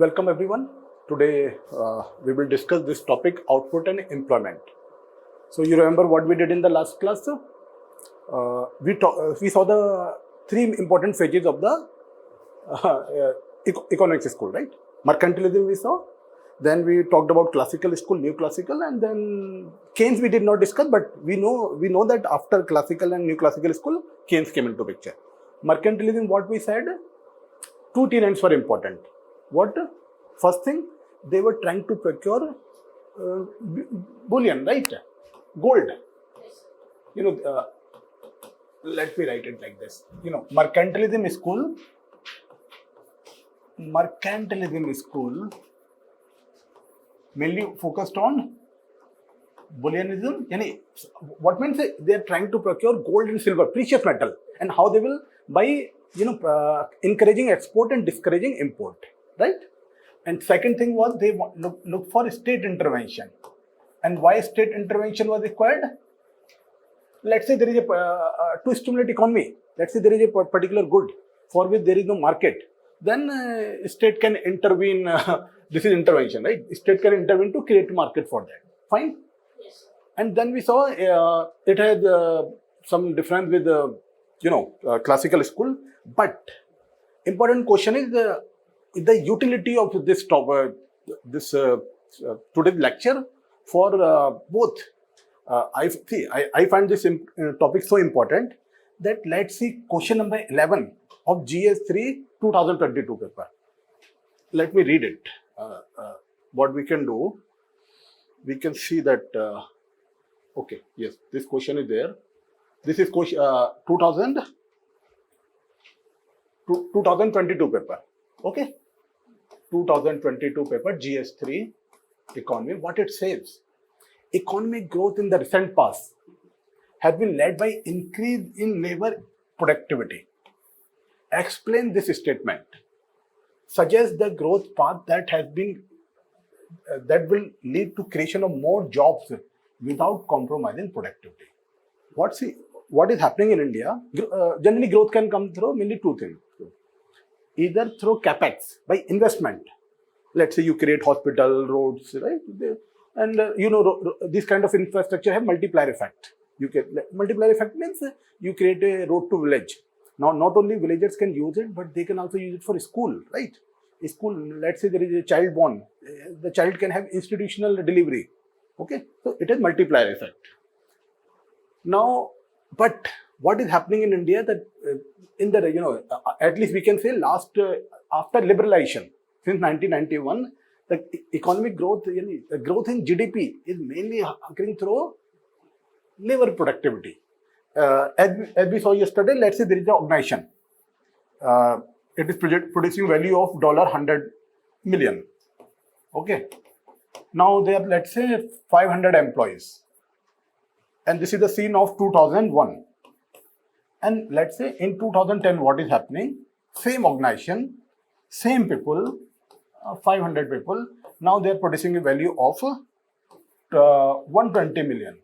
Welcome everyone. Today we will discuss this topic, output and employment. So you remember what we did in the last class? We saw the three important phases of the economics school, right? Mercantilism we saw. Then we talked about classical school, new classical, and then Keynes we did not discuss, but we know that after classical and new classical school, Keynes came into picture. Mercantilism, what we said, two tenets were important. What? First thing, they were trying to procure bullion, right? Gold. Let me write it like this. Mercantilism school mainly focused on bullionism. What means they are trying to procure gold and silver, precious metal, and how they will by encouraging export and discouraging import, right? And second thing was they look for state intervention. And why state intervention was required? Let's say there is to stimulate economy. Let's say there is a particular good for which there is no market. Then state can intervene. This is intervention, right? State can intervene to create market for that. Fine. Yes. And then we saw it has some difference with classical school. But important question is the utility of this topic, today's lecture for both. I find this topic so important that let's see question number 11 of GS3 2022 paper. Let me read it. What we can do, we can see that, okay, yes, this question is there. This is question 2022 paper, okay? 2022 paper, GS3, economy. What it says, economic growth in the recent past has been led by increase in labor productivity. Explain this statement. Suggest the growth path that will lead to creation of more jobs without compromising productivity. What is happening in India? Generally, growth can come through mainly two things. Either through capex, by investment. Let's say you create hospital, roads, right? And this kind of infrastructure have multiplier effect. Multiplier effect means you create a road to village. Now, not only villagers can use it, but they can also use it for school, right? School, let's say there is a child born, the child can have institutional delivery. Okay, so it has multiplier effect. Now, but what is happening in India that in the at least we can say after liberalization since 1991, the economic growth, growth in GDP is mainly occurring through labor productivity. As we saw yesterday, let's say there is an organization. It is producing value of $100 million. Okay. Now there are, let's say, 500 employees. And this is the scene of 2001. And let's say in 2010, what is happening? Same organization, same people, 500 people. Now they are producing a value of 120 million.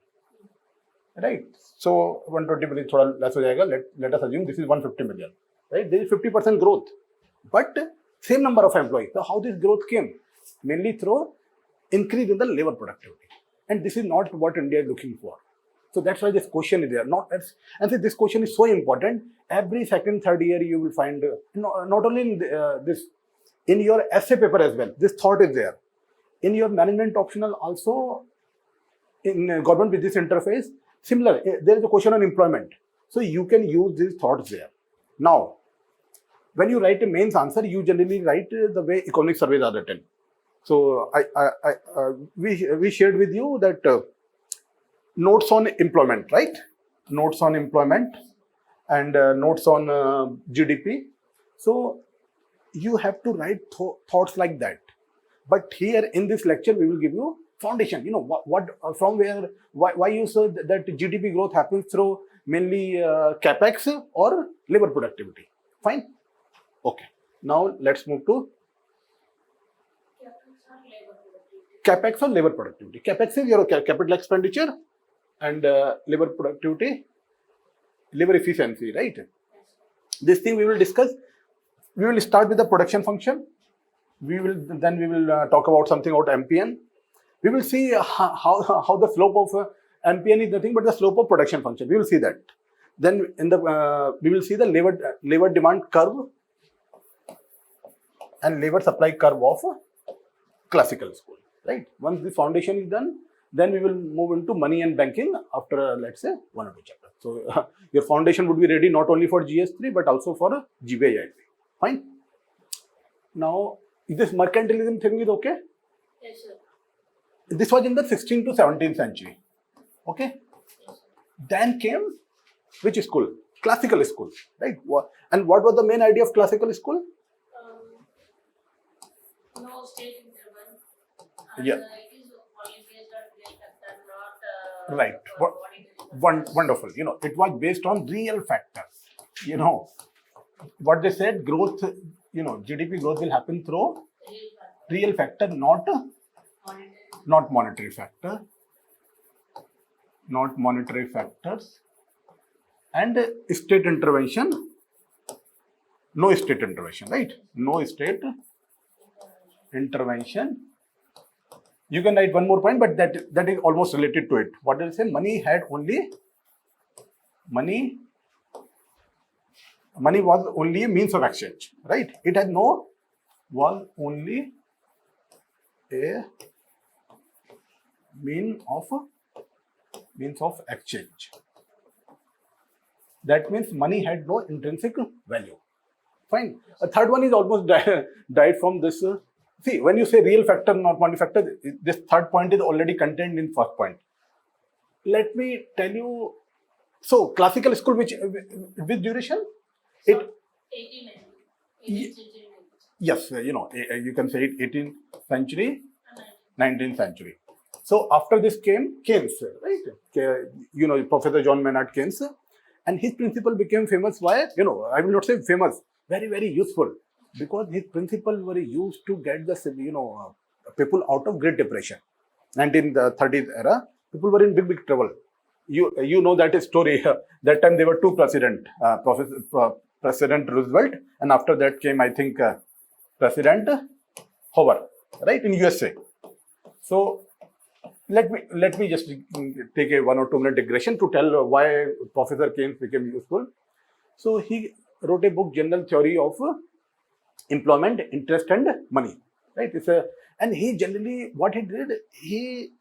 Right? So 120 million thoda less ho jayega. Let us assume this is 150 million. Right? There is 50% growth. But same number of employees. So how this growth came? Mainly through increase in the labor productivity. And this is not what India is looking for. So that's why this question is there. And so this question is so important. Every second, third year, you will find, not only in in your essay paper as well, this thought is there. In your management optional also, in government business interface, similar, there is a question on employment. So you can use these thoughts there. Now, when you write a mains answer, you generally write the way economic surveys are written. So we shared with you that notes on employment, right? Notes on employment and notes on GDP. So you have to write thoughts like that. But here in this lecture, we will give you foundation. Why you said that GDP growth happens through mainly capex or labor productivity. Fine. Okay. Now let's move to capex or labor productivity. Capex is your capital expenditure, and labor productivity, labor efficiency, right? This thing we will discuss. We will start with the production function. we will talk about something about MPN. We will see how the slope of MPN is nothing but the slope of production function. We will see that. Then in the we will see the labor demand curve and labor supply curve of classical school. Right. Once the foundation is done, then we will move into money and banking after let's say 1 or 2 chapters. So your foundation would be ready not only for GS3 but also for GBI. Fine. Now this mercantilism thing is okay. Yes, sir. This was in the 16th to 17th century. Okay. Then came which school? Classical school, right? And what was the main idea of classical school? No state interval. Yeah. It is only based on real factor, not Right. Wonderful. You know, it was based on real factors. You know, what they said, growth, you know, GDP growth will happen through real factor, not monetary factor, not monetary factors, and state intervention. No state intervention, right? No state intervention. You can write one more point, but that is almost related to it. What did I say? Money was only a means of exchange, right? It had was only a means of exchange. That means money had no intrinsic value. Fine. A third one is almost died from this. See, when you say real factor, not money factor, this third point is already contained in first point. Let me tell you. So, classical school, which duration? So, 18th century. Yes, you know, you can say it 18th century, 19th century. So, after this came Keynes, right? You know, Professor John Maynard Keynes. And his principle became famous. Why? You know, I will not say famous, very, very useful. Because his principle were used to get the, people out of Great Depression. 1930s era, people were in big trouble. You know that story. That time there were two presidents, President Roosevelt, and after that came, I think, President Hoover, right, in USA. So let me just take a 1 or 2 minute digression to tell why Professor Keynes became useful. So he wrote a book, General Theory of Employment, Interest and Money. Right? And he generally, what he did, he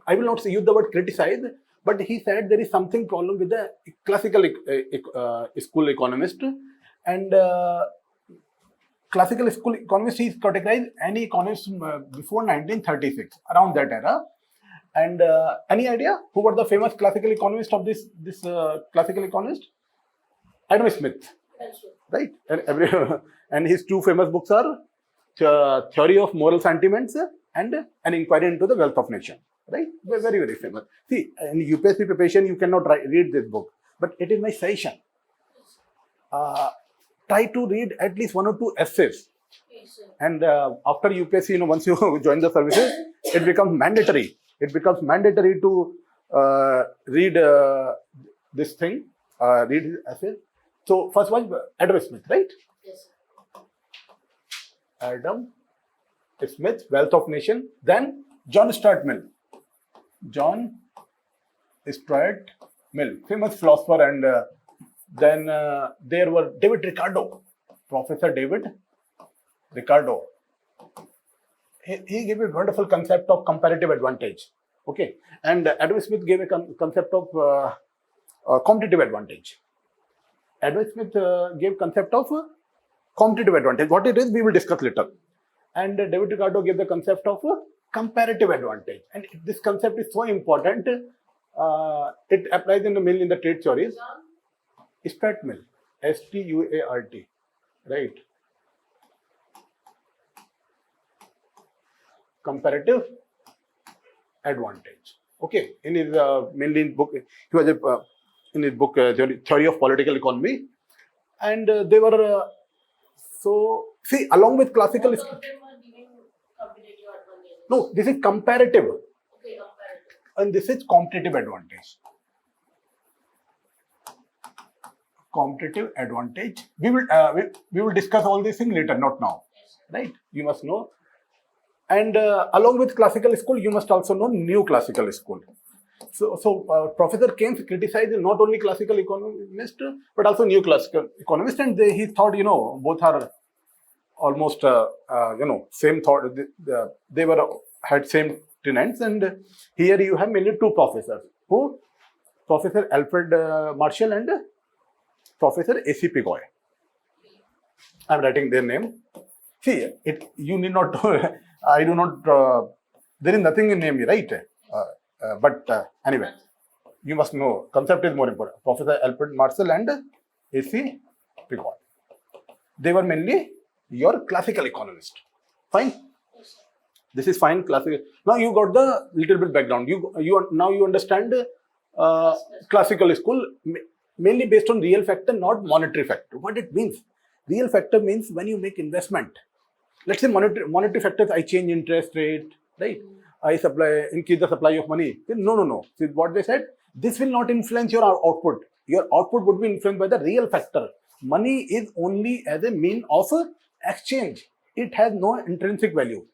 I will not use the word criticize, but he said there is something problem with the classical school economist, and classical school economist, he categorized any economist before 1936, around that era. And any idea who was the famous classical economist of this classical economist? Adam Smith, right? And his two famous books are Theory of Moral Sentiments and An Inquiry into the Wealth of Nation, right? Very, very famous. See, in UPSC preparation, you cannot read this book, but it is my suggestion. Try to read at least 1 or 2 essays. And after UPSC, once you join the services, it becomes mandatory. It becomes mandatory to read this thing, read his essays. So first one, Adam Smith, right? Yes. Adam Smith, Wealth of Nation. Then John Stuart Mill. John Stuart Mill, famous philosopher, and then there were David Ricardo, Professor David Ricardo. He gave a wonderful concept of comparative advantage. Okay, and Adam Smith gave a concept of competitive advantage. Adam Smith gave concept of competitive advantage. What it is, we will discuss later. And David Ricardo gave the concept of comparative advantage. And this concept is so important. It applies in the trade theories. Stuart Mill, Stuart, right? Comparative advantage. Okay, in his mainly in book, he was in his book Theory of Political Economy, and they were so see along with classical. Both of them are giving competitive advantage. No, this is comparative. Okay, comparative. And this is competitive advantage. Competitive advantage. We will discuss all these things later, not now. right? You must know. And along with classical school, you must also know new classical school. So Professor Keynes criticized not only classical economist but also new classical economist, and he thought, both are almost same thought. They were had same tenets, and here you have mainly two professors, who Professor Alfred Marshall and Professor A.C. Pigoy. I'm writing their name. See, you need not. I do not. There is nothing in name, right? But anyway, you must know. Concept is more important. Professor Alfred Marshall and A.C. Pigoy. They were mainly your classical economist. Fine. This is fine. Classical. Now you got the little bit background. Now you understand classical school mainly based on real factor, not monetary factor. What it means? Real factor means when you make investment. Let's say monetary factors. I change interest rate, right? I increase the supply of money. No. See what they said. This will not influence your output. Your output would be influenced by the real factor. Money is only as a mean of exchange. It has no intrinsic value.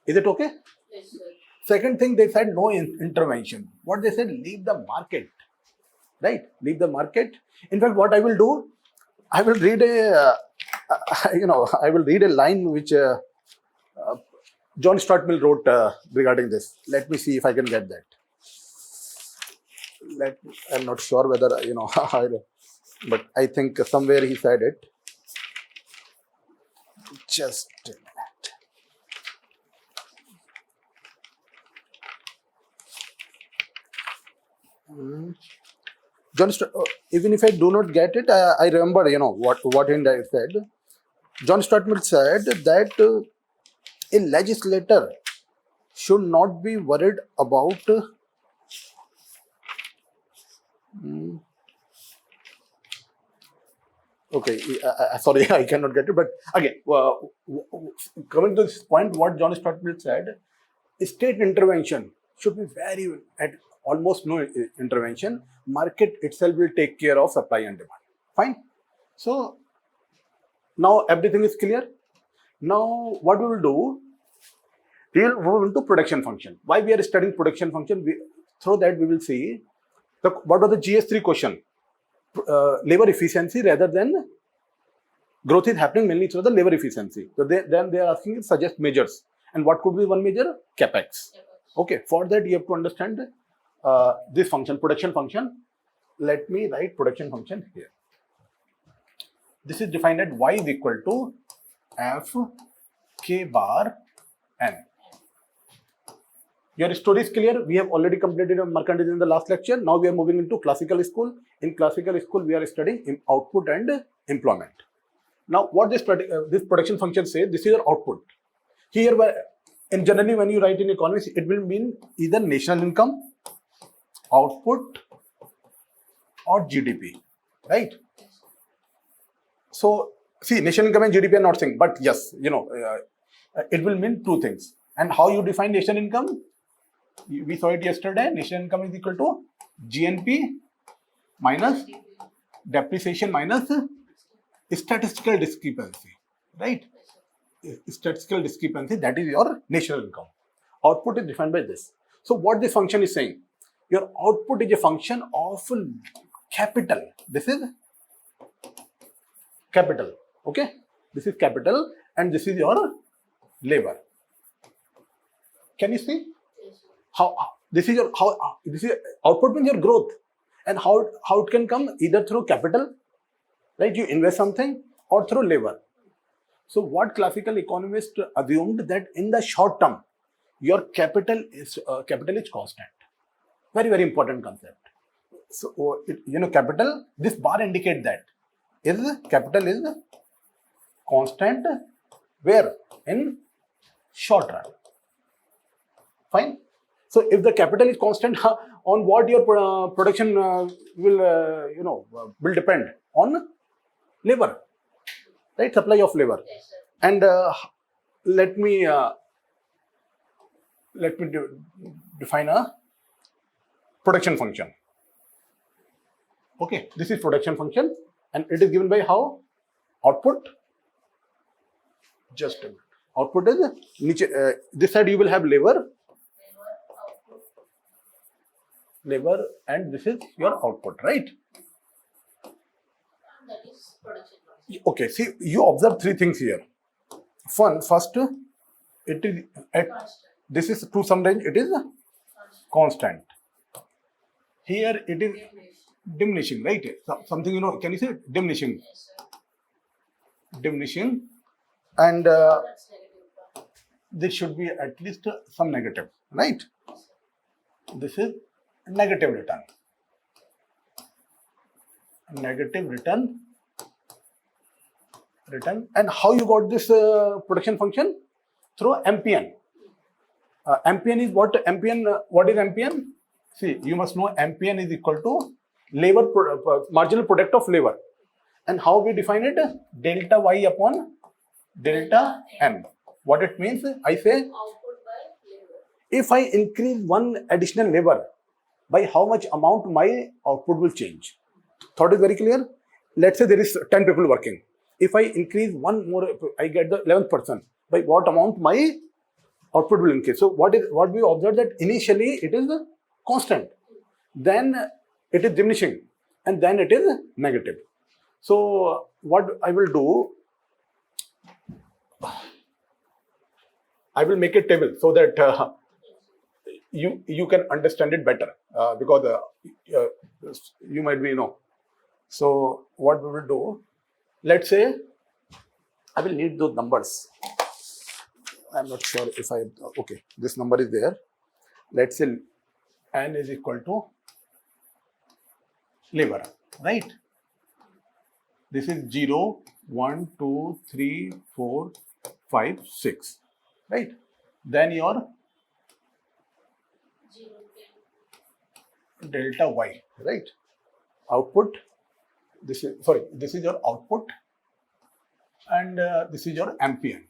Is it okay? Yes, sir. Second thing, they said no intervention. What they said, leave the market. Right? Leave the market. In fact, what I will do, I will read I will read a line which John Stuart Mill wrote regarding this. Let me see if I can get that. I'm not sure whether, but I think somewhere he said it. Just a minute. John Stuart, even if I do not get it, I remember, what he said. John Stuart Mill said that a legislator should not be worried about okay, sorry, I cannot get it. But again, coming to this point, what John Stuart Mill said, state intervention should be at almost no intervention. Market itself will take care of supply and demand. Fine. So now everything is clear. Now what we will do, we will move into production function. Why we are studying production function? Through that we will see what was the GS3 question. Labor efficiency rather than growth is happening mainly through the labor efficiency. So then they are asking suggest measures. And what could be one measure? Capex. Okay, for that you have to understand this function, production function. Let me write production function here. This is defined at y is equal to f k bar n. Your story is clear. We have already completed mercantile in the last lecture. Now we are moving into classical school. In classical school, we are studying output and employment. Now, what this production function says, this is your output. Here, and generally when you write in economics, it will mean either national income, output, or GDP, right? So, see, national income and GDP are not saying, but yes, it will mean two things. And how you define national income? We saw it yesterday. National income is equal to GNP minus depreciation minus statistical discrepancy, right? Statistical discrepancy, that is your national income. Output is defined by this. So what this function is saying, your output is a function of capital. This is capital, okay? This is capital and this is your labor. Can you see? This is output means your growth, and how it can come either through capital, right? You invest something, or through labor. So what classical economists assumed that in the short term, your capital is constant. Very, very important concept. So capital, this bar indicates that capital is constant. Where? In short run. Fine. So if the capital is constant, on what your production will depend on labor, right? Supply of labor. Yes, sir. And let me define a production function. Okay, this is production function, and it is given by how? Output. Just a minute. Output is niche, this side you will have labor, and this is your output, right? That is production function. Okay, see, you observe three things here. First, it is at Constant. this is to some range, it is constant. Here it is diminishing, right? Something, can you say diminishing? Yes, sir. Diminishing, and That's negative part. this should be at least some negative, right? This is negative return. Negative return. And how you got this production function? Through MPN. MPN is what? What is MPN? See, you must know MPN is equal to labor marginal product of labor. And how we define it? Delta Y upon delta N. What it means? I say, Output by labor. if I increase one additional labor, by how much amount my output will change? Thought is very clear? Let's say there is 10 people working. If I increase one more, I get the 11th person. By what amount my output will increase? So what we observed that initially it is constant, then it is diminishing, and then it is negative. So what I will do, I will make a table so that you can understand it better, because you might be So what we will do, let's say I will need those numbers. I'm not sure if okay, this number is there. Let's say N is equal to labor, right? This is 0, 1, 2, 3, 4, 5, 6, right? Then your 0, 10. delta Y, right? Output, this is your output, and this is your MPN.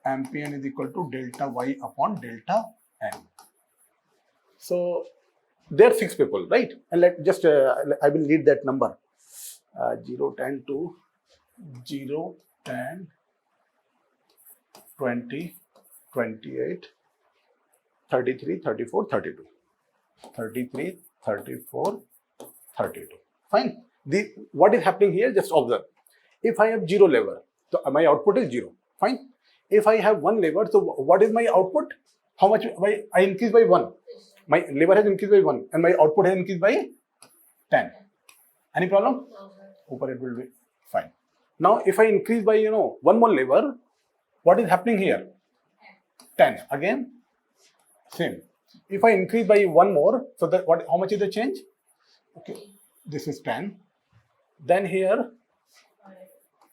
MPN is equal to delta Y upon delta N. So there are 6 people, right? And I will need that number. 0, 10 to 0, 10, 20, 28, 33, 34, 32. 33, 34, 32. Fine. What is happening here? Just observe. If I have 0 labor, so my output is 0. Fine. If I have 1 labor, so what is my output? How much? I increase by 1. My labor has increased by 1, and my output has increased by 10. Any problem? No, sir. Over it will be fine. Now, if I increase by 1 more labor, what is happening here? 10. Again, same. If I increase by 1 more, so that how much is the change? Okay, this is 10. Then here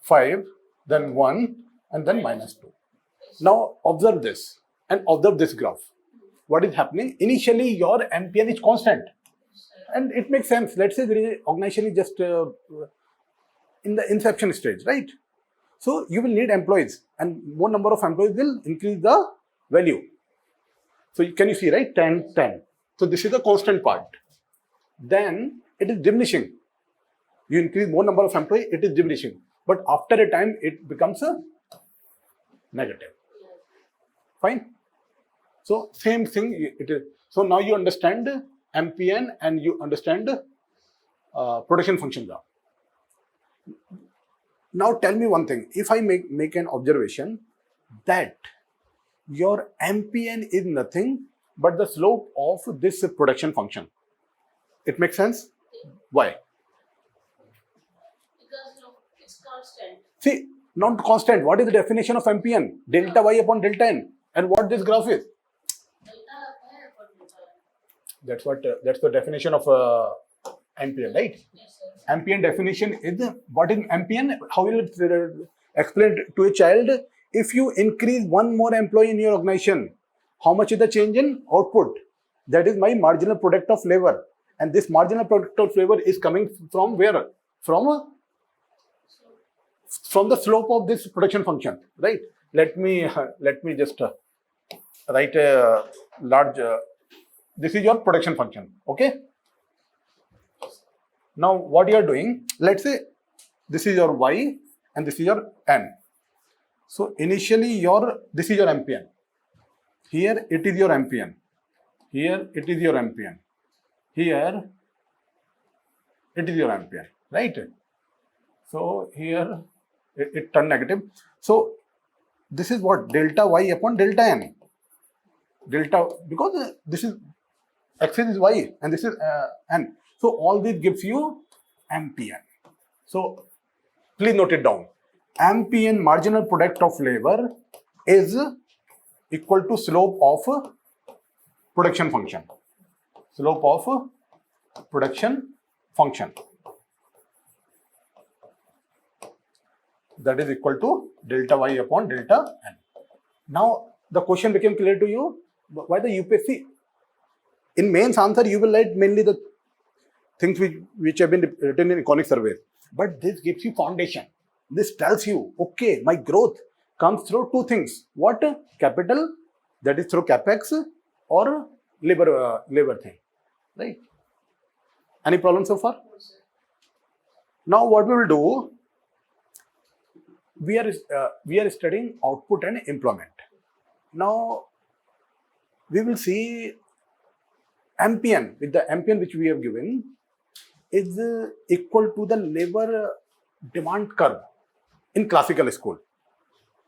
5, then 1, and then minus 2. Now observe this and observe this graph. What is happening? Initially, your MPN is constant, and it makes sense. Let's say the organization is just in the inception stage, right? So you will need employees, and more number of employees will increase the value. So can you see, right? 10, 10. So this is the constant part. Then it is diminishing. You increase more number of employees, it is diminishing. But after a time, it becomes a negative. Fine. So same thing it is. So now you understand MPN and you understand production function graph. Now tell me one thing. If I make an observation that your MPN is nothing but the slope of this production function, it makes sense? Why? Because it's constant. See, not constant. What is the definition of MPN? Delta Y upon delta N. And what this graph is? Delta Y upon delta N. That's the definition of MPN, right? Yes, sir. MPN definition is what is MPN? How will it explain to a child? If you increase 1 more employee in your organization, how much is the change in output? That is my marginal product of labor. And this marginal product of labor is coming from where? From the slope of this production function, right? Let me just write a large. This is your production function, okay? Now what you are doing? Let's say this is your Y and this is your N. So initially this is your MPN. Here it is your MPN. Here it is your MPN. Here it is your MPN, right? So here it turned negative. So this is what? Delta Y upon delta N. Delta, because this is axis is Y and this is N. So all this gives you MPN. So please note it down. MPN, marginal product of labor, is equal to slope of production function. Slope of production function. That is equal to delta Y upon delta N. Now the question became clear to you. Why the UPSC? In mains answer, you will write mainly the things which have been written in economic surveys. But this gives you foundation. This tells you, okay, my growth comes through two things. What? Capital, that is through capex, or labor thing, right? Any problem so far? Now what we will do? We are studying output and employment. Now we will see MPN, with the MPN which we have given, is equal to the labor demand curve in classical school.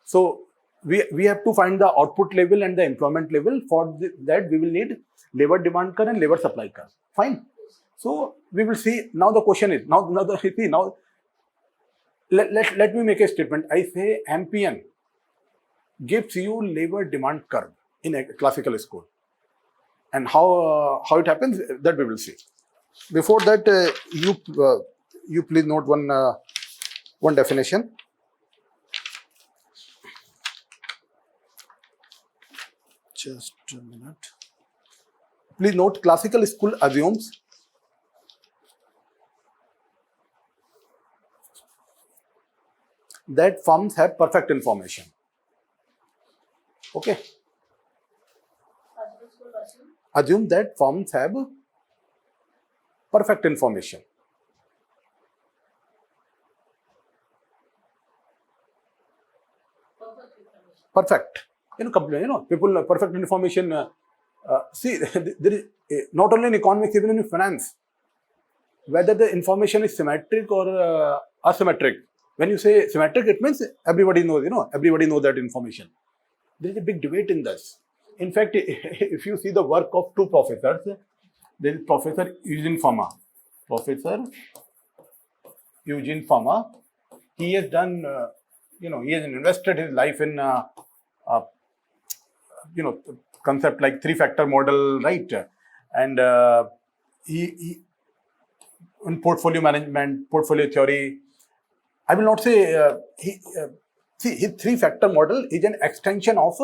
So we have to find the output level and the employment level. For that we will need labor demand curve and labor supply curve. Fine. So we will see. Now the question is, let me make a statement. I say MPN gives you labor demand curve in a classical school. And how it happens, that we will see. Before that, you please note one definition. Just a minute. Please note, classical school assumes that firms have perfect information. Okay. Assume that firms have perfect information. Perfect. People perfect information. See, there is not only in economics, even in finance, whether the information is symmetric or asymmetric. When you say symmetric, it means everybody knows. Everybody knows that information. There is a big debate in this. In fact, if you see the work of two professors, there is Professor Eugene Fama. Professor Eugene Fama, he has done, he has invested his life in, concept like three-factor model, right? And he in portfolio management, portfolio theory. I will not say, see, his three-factor model is an extension of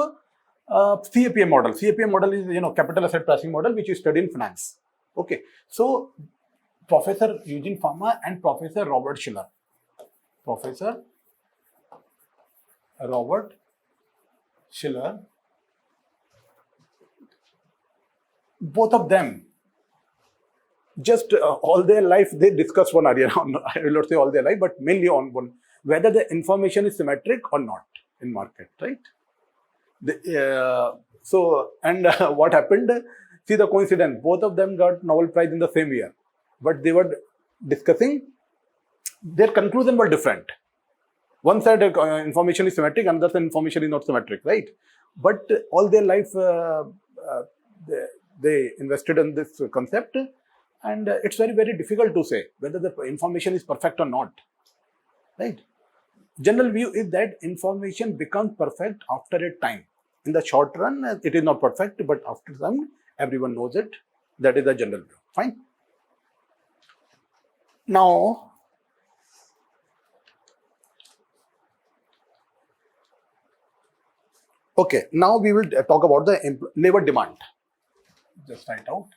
CAPM model. CAPM model is, capital asset pricing model, which is studied in finance. Okay. So, Professor Eugene Fama and Professor Robert Schiller. Professor Robert Schiller, both of them, just all their life, they discuss one area. I will not say all their life, but mainly on one, whether the information is symmetric or not in market, right? What happened? See the coincidence. Both of them got Nobel Prize in the same year, but they were discussing. Their conclusion were different. One side information is symmetric, another side information is not symmetric, right? But all their life they invested in this concept, and it's very, very difficult to say whether the information is perfect or not, right? General view is that information becomes perfect after a time. In the short run, it is not perfect, but after some, everyone knows it. That is the general view. Fine. Now, okay, now we will talk about the labor demand. Just write out.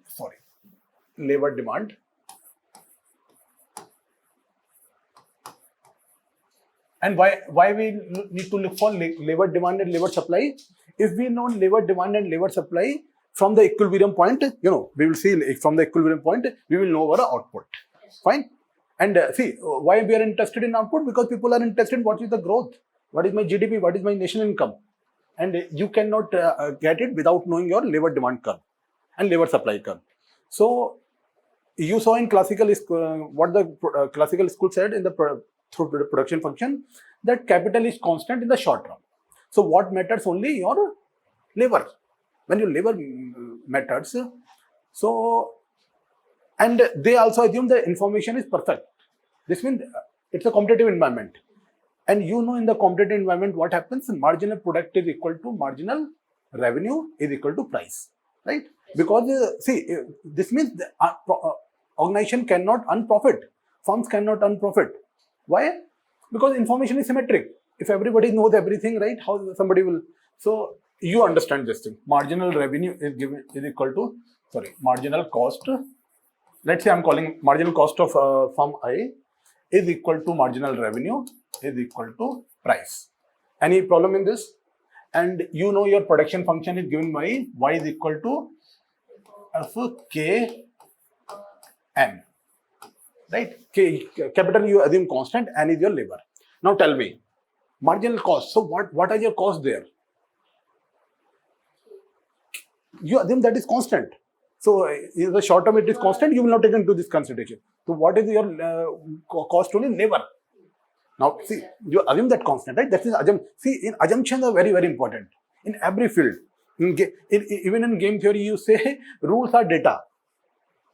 Sorry. Labor demand. And why we need to look for labor demand and labor supply? If we know labor demand and labor supply from the equilibrium point, we will see from the equilibrium point, we will know our output. Fine. And see, why we are interested in output? Because people are interested in what is the growth, what is my GDP, what is my national income. And you cannot get it without knowing your labor demand curve and labor supply curve. So you saw in classical what the classical school said in the through production function, that capital is constant in the short run. So what matters only your labor. When your labor matters, so, and they also assume the information is perfect. This means it's a competitive environment. And you know, in the competitive environment, what happens? Marginal product is equal to marginal revenue is equal to price, right? Because this means the organization cannot earn profit. Firms cannot earn profit. Why? Because information is symmetric. If everybody knows everything, right? How somebody will? So you understand this thing. Marginal revenue is equal to marginal cost. Let's say I'm calling marginal cost of firm I is equal to marginal revenue is equal to price. Any problem in this? And you know your production function is given by y is equal to f k n, right? K capital you assume constant, n is your labor. Now tell me, marginal cost. So what are your costs there? You assume that is constant. So in the short term it is constant, you will not take into this consideration. So what is your cost only? Labor. Now see, you assume that constant, right? That is assumption. See, in assumptions are very, very important in every field. Even in game theory, you say rules are data.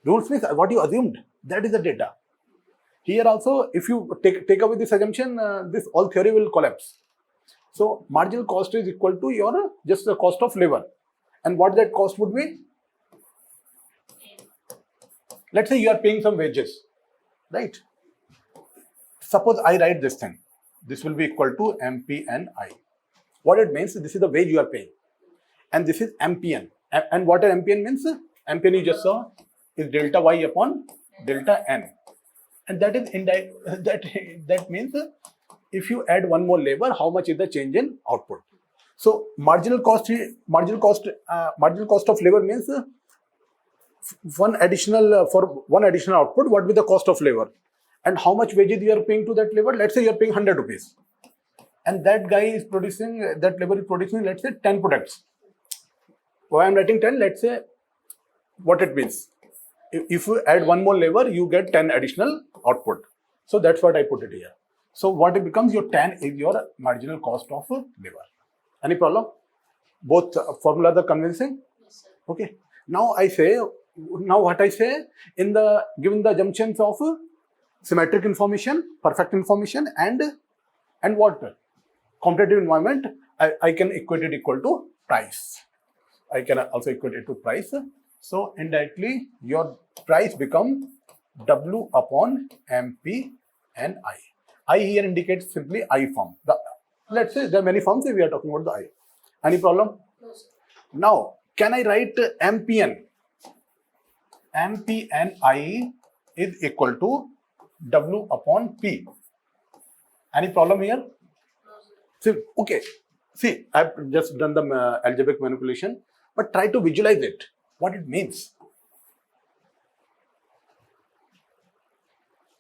Rules means what you assumed, that is the data. Here also, if you take away this assumption, this all theory will collapse. So marginal cost is equal to your just the cost of labor. And what that cost would be? Let's say you are paying some wages, right? Suppose I write this thing. This will be equal to MPNI. What it means, this is the wage you are paying. And this is MPN. And what MPN means? MPN you just saw is delta Y upon delta N. And that is indirect. That means if you add one more labor, how much is the change in output? So marginal cost of labor means one additional output, what will be the cost of labor? And how much wages you are paying to that labor? Let's say you are paying 100 rupees. And that guy is producing, that labor is producing, let's say 10 products. Why I'm writing 10? Let's say what it means. If you add one more labor, you get 10 additional output. So that's what I put it here. So what it becomes, your 10 is your marginal cost of labor. Any problem? Both formulas are convincing? Yes, sir. Okay. Now what I say, in the given the assumptions of symmetric information, perfect information, and what? Competitive environment, I can equate it equal to price. I can also equate it to price. So indirectly, your price become W upon MP and I. I here indicates simply I firm. Let's say there are many firms, we are talking about the I. Any problem? No, sir. Now, can I write MPN? MPNI is equal to W upon P. Any problem here? No, sir. See, okay. See, I've just done the algebraic manipulation, but try to visualize it. What it means.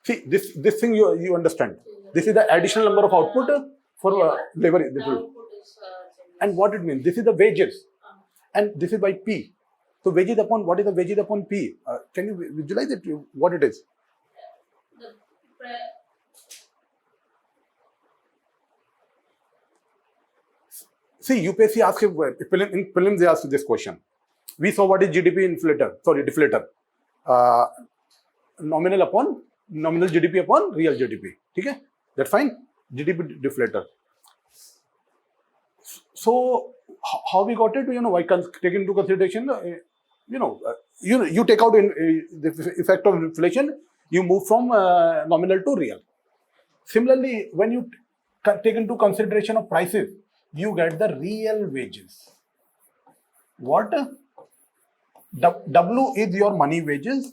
See, this thing you understand. This is the additional number of output for labor. The output is And what it means. This is the wages. And this is by P. So wages upon, what is the wages upon P? Can you visualize it, what it is? the See, UPSC asks, in prelims they asked this question. We saw what is GDP deflator. Nominal GDP upon real GDP. Okay? That's fine. GDP deflator. So how we got it? Why take into consideration? You take out the effect of inflation. You move from nominal to real. Similarly, when you take into consideration of prices, you get the real wages. What? W is your money wages.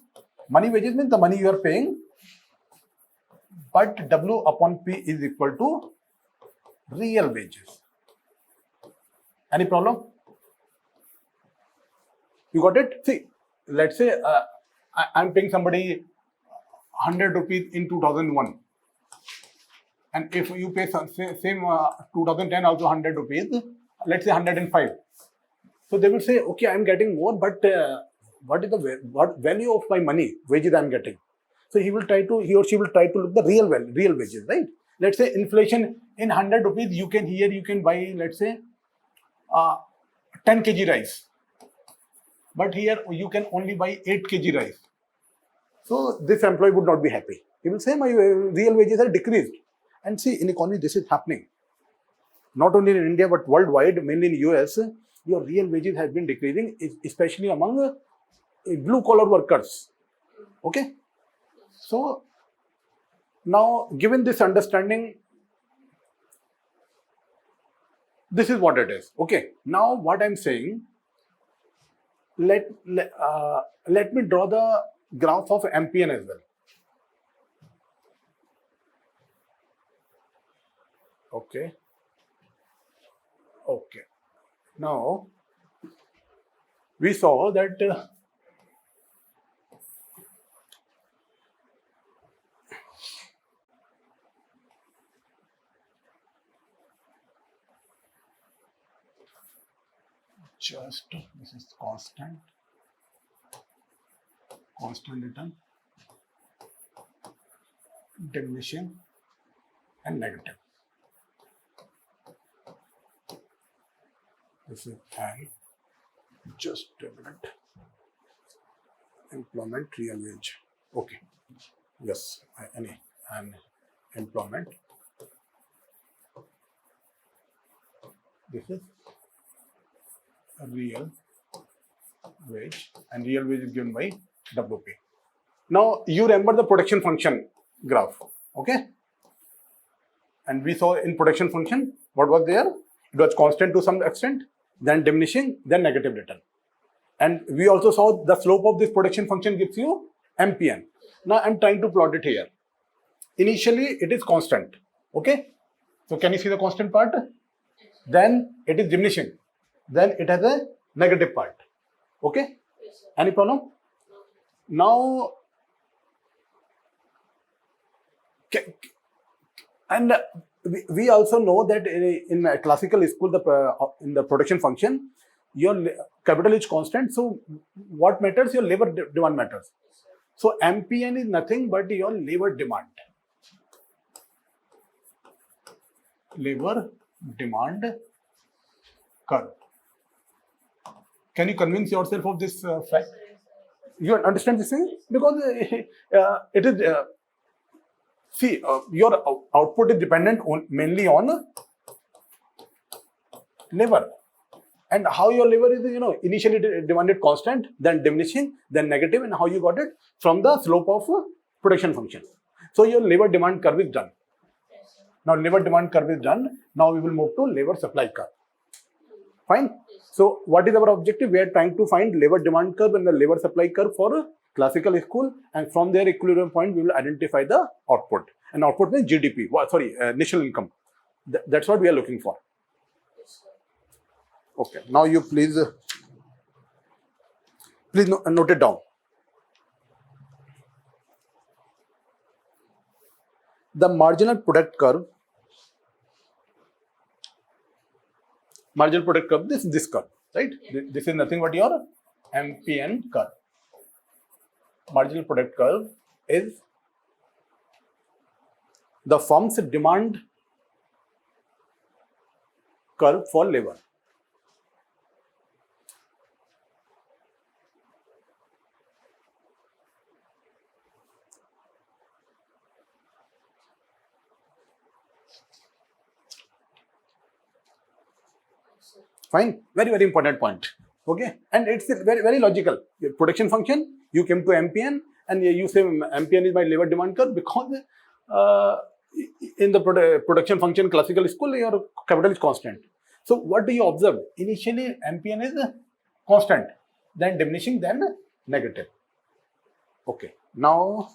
Money wages means the money you are paying. But W upon P is equal to real wages. Any problem? You got it? See, let's say I'm paying somebody 100 rupees in 2001. And if you pay same 2010 also 100 rupees, let's say 105. So they will say, okay, I'm getting more, but what is the what value of my money, wages I'm getting? So he or she will try to look the real wages, right? Let's say inflation in 100 rupees, you can buy, let's say, 10 kg rice. But here you can only buy 8 kg rice. So this employee would not be happy. He will say, my real wages are decreased. And see, in economy, this is happening. Not only in India, but worldwide, mainly in US, your real wages have been decreasing, especially among blue-collar workers. Okay? So, now, given this understanding, this is what it is. Okay? Now, what I'm saying, let me draw the graph of MPN as well. Okay. Okay. Now, we saw that this is constant return, diminishing, and negative. This is just a minute. Employment real wage. Okay. Yes. And employment. This is a real wage, and real wage is given by WP. Now you remember the production function graph. Okay. And we saw in production function what was there? It was constant to some extent, then diminishing, then negative return. And we also saw the slope of this production function gives you MPN. Now I'm trying to plot it here. Initially, it is constant. Okay? So can you see the constant part? Then it is diminishing. Then it has a negative part. Okay? Any problem? Now, and we also know that in a classical school, in the production function, your capital is constant. So what matters? Your labor demand matters. So MPN is nothing but your labor demand. Labor demand curve. Can you convince yourself of this fact? You understand this thing? Because it is, see, your output is dependent mainly on labor. And how your labor is, initially demanded constant, then diminishing, then negative, and how you got it? From the slope of production function. So your labor demand curve is done. Now labor demand curve is done. Now we will move to labor supply curve. Fine. So what is our objective? We are trying to find labor demand curve and the labor supply curve for classical school, and from their equilibrium point, we will identify the output. And output means GDP. National income. That's what we are looking for. Okay. Now you please note it down. The marginal product curve. This curve, right? This is nothing but your MPN curve. Marginal product curve is the firm's demand curve for labor. Fine, very, very important point. Okay, and it's very, very logical. Your production function, you came to MPN, and you say MPN is my labor demand curve because in the production function classical school, your capital is constant. So what do you observe? Initially, MPN is constant, then diminishing, then negative. Okay, now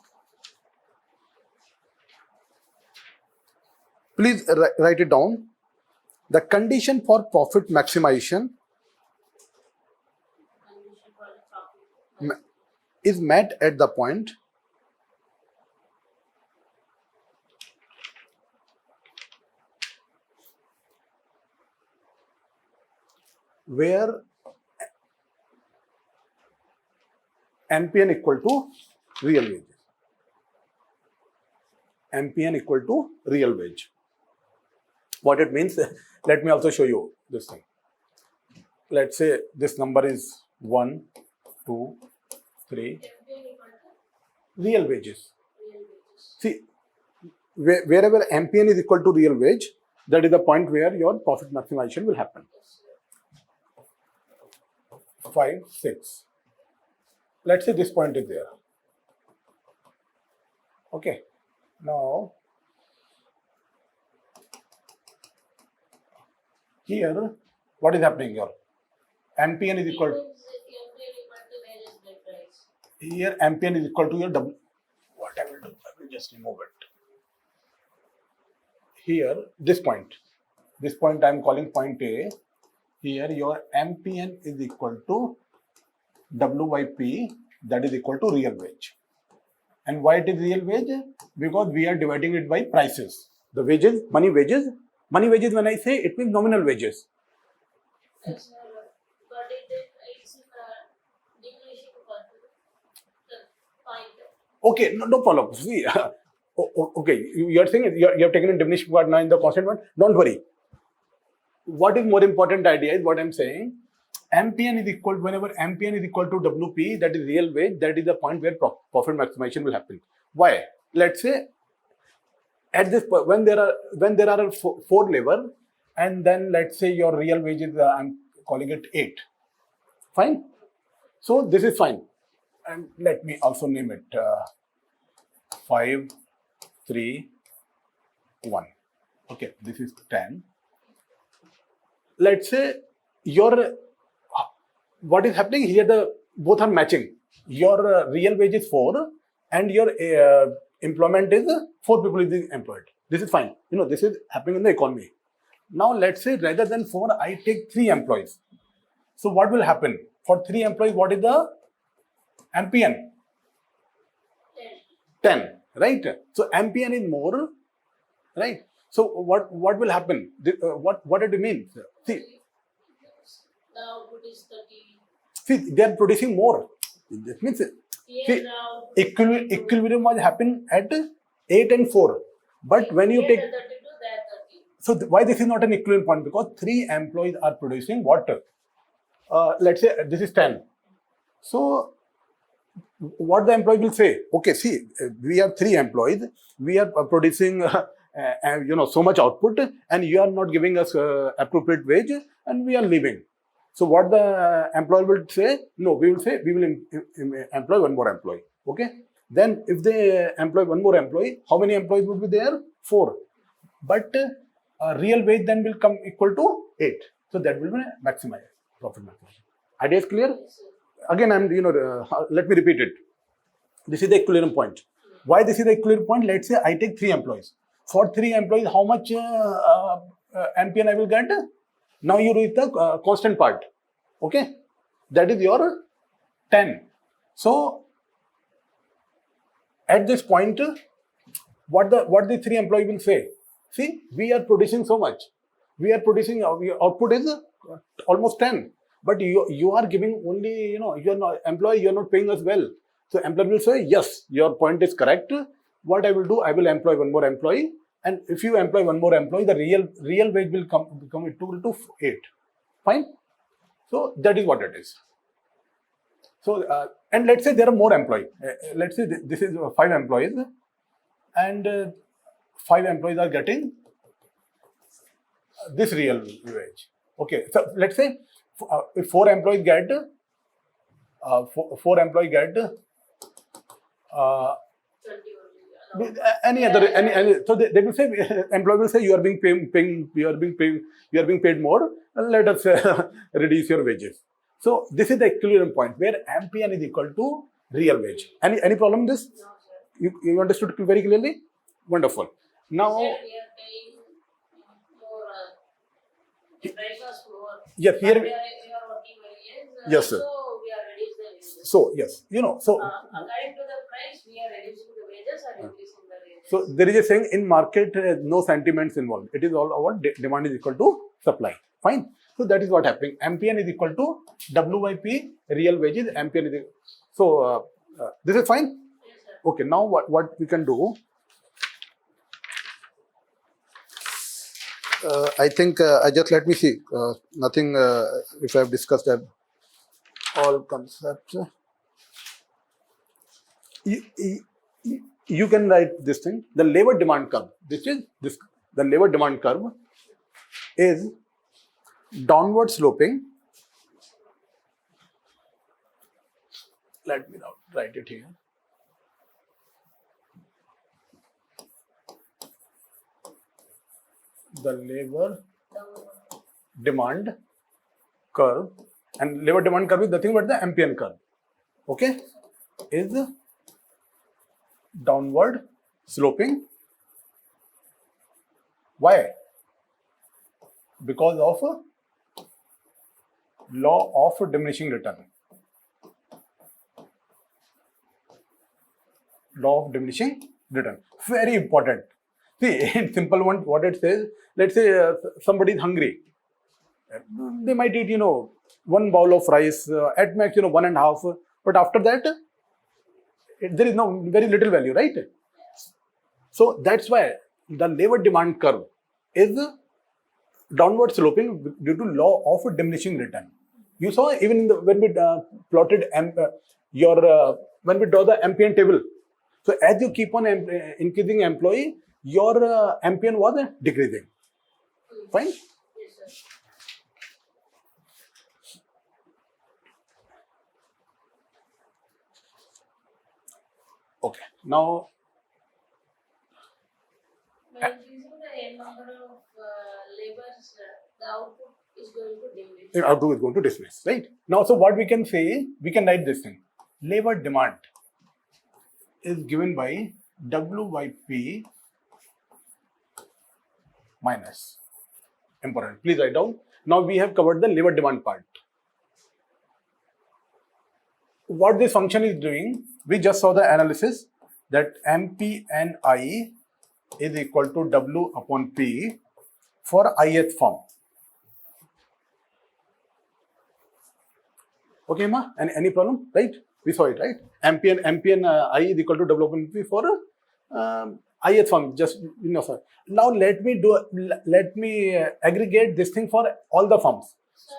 please write it down. The condition for profit maximization is met at the point where MPN equal to real wages. MPN equal to real wage. What it means, let me also show you this thing. Let's say this number is 1, 2, 3. Real wages. See, wherever MPN is equal to real wage, that is the point where your profit maximization will happen. 5, 6. Let's say this point is there. Okay. Now, here, what is happening here? MPN is equal to, here MPN is equal to your W. What I will do, I will just remove it. Here, this point I am calling point A. Here your MPN is equal to W by P, that is equal to real wage. And why it is real wage? Because we are dividing it by prices. The wages, money wages when I say, it means nominal wages. Yes, sir. But it's in a diminishing point. Okay, no problem. See, okay, you are saying you have taken a diminishing part now in the constant one. Don't worry. What is more important idea is what I'm saying. MPN is equal, whenever MPN is equal to WP, that is real wage, that is the point where profit maximization will happen. Why? Let's say at this point, when there are 4 labor, and then let's say your real wage is I'm calling it 8. Fine. So this is fine. And let me also name it 5, 3, 1. Okay, this is 10. Let's say your what is happening here, both are matching. Your real wage is 4 and your employment is 4 people is employed. This is fine. This is happening in the economy. Now let's say rather than 4, I take 3 employees. So what will happen? For 3 employees, what is the MPN? 10, right? So MPN is more, right? So what will happen? What did it mean? See, the output is 30. See, they are producing more. That means, see, equilibrium was happening at 8 and 4. But when you take, so why this is not an equilibrium point? Because 3 employees are producing what? Let's say this is 10. So what the employee will say? Okay, see, we have 3 employees. We are producing, so much output, and you are not giving us appropriate wage, and we are leaving. So what the employer will say? No, we will say we will employ 1 more employee. Okay. Then if they employ 1 more employee, how many employees would be there? 4. But real wage then will come equal to 8. So that will be maximize profit maximization. Idea is clear? Again, let me repeat it. This is the equilibrium point. Why this is the equilibrium point? Let's say I take 3 employees. For 3 employees, how much MPN I will get? Now you read the constant part. Okay. That is your 10. So at this point, what the 3 employees will say? See, we are producing so much. We are producing, our output is almost 10. But you are giving only, you are not employee, you are not paying us well. So employer will say, yes, your point is correct. What I will do, I will employ 1 more employee. And if you employ 1 more employee, the real wage will become equal to 8. Fine. So that is what it is. So and let's say there are more employees. Let's say this is 5 employees, and 5 employees are getting this real wage. Okay. So let's say if 4 employees get 4 employees get any so they will say, employer will say, you are being paid more, let us reduce your wages. So this is the equilibrium point where MPN is equal to real wage. Any problem in this? No, sir. You understood very clearly? Wonderful. Now, We are paying more. The price was more. yes, here, We are working very less. Yes, sir. So we are reducing the wages. so yes, so According to the price, we are reducing the wages or increasing the wages. so there is a saying in market, no sentiments involved. It is all about demand is equal to supply. Fine. So that is what happening. MPN is equal to W by P, real wages. MPN is this is fine. Yes, sir. Okay, now what we can do? I think I just let me see. Nothing. If I have discussed that all concepts, you can write this thing. The labor demand curve. The labor demand curve is downward sloping. Let me now write it here. The labor demand curve, and labor demand curve is nothing but the MPN curve. Okay, is downward sloping. Why? Because of law of diminishing return. Law of diminishing return. Very important. See, in simple one, what it says, let's say somebody is hungry. They might eat, one bowl of rice, at max, 1.5. But after that, there is no very little value, right? So that's why the labor demand curve is downward sloping due to law of diminishing return. You saw even in when we plotted when we draw the MPN table. So as you keep on increasing employee, your MPN was decreasing. Fine. Yes, sir. Okay. Now, By increasing the n number of labors, the output is going to diminish. output is going to dismiss, right? Now, so what we can say, we can write this thing. Labor demand is given by W by P minus. Important. Please write down. Now we have covered the labor demand part. What this function is doing, we just saw the analysis that MPNI is equal to W upon P for ith form. Okay, ma? Any problem? Right? We saw it, right? MPNI is equal to W upon P for ith form. Just sir. Now let me aggregate this thing for all the forms. Sir,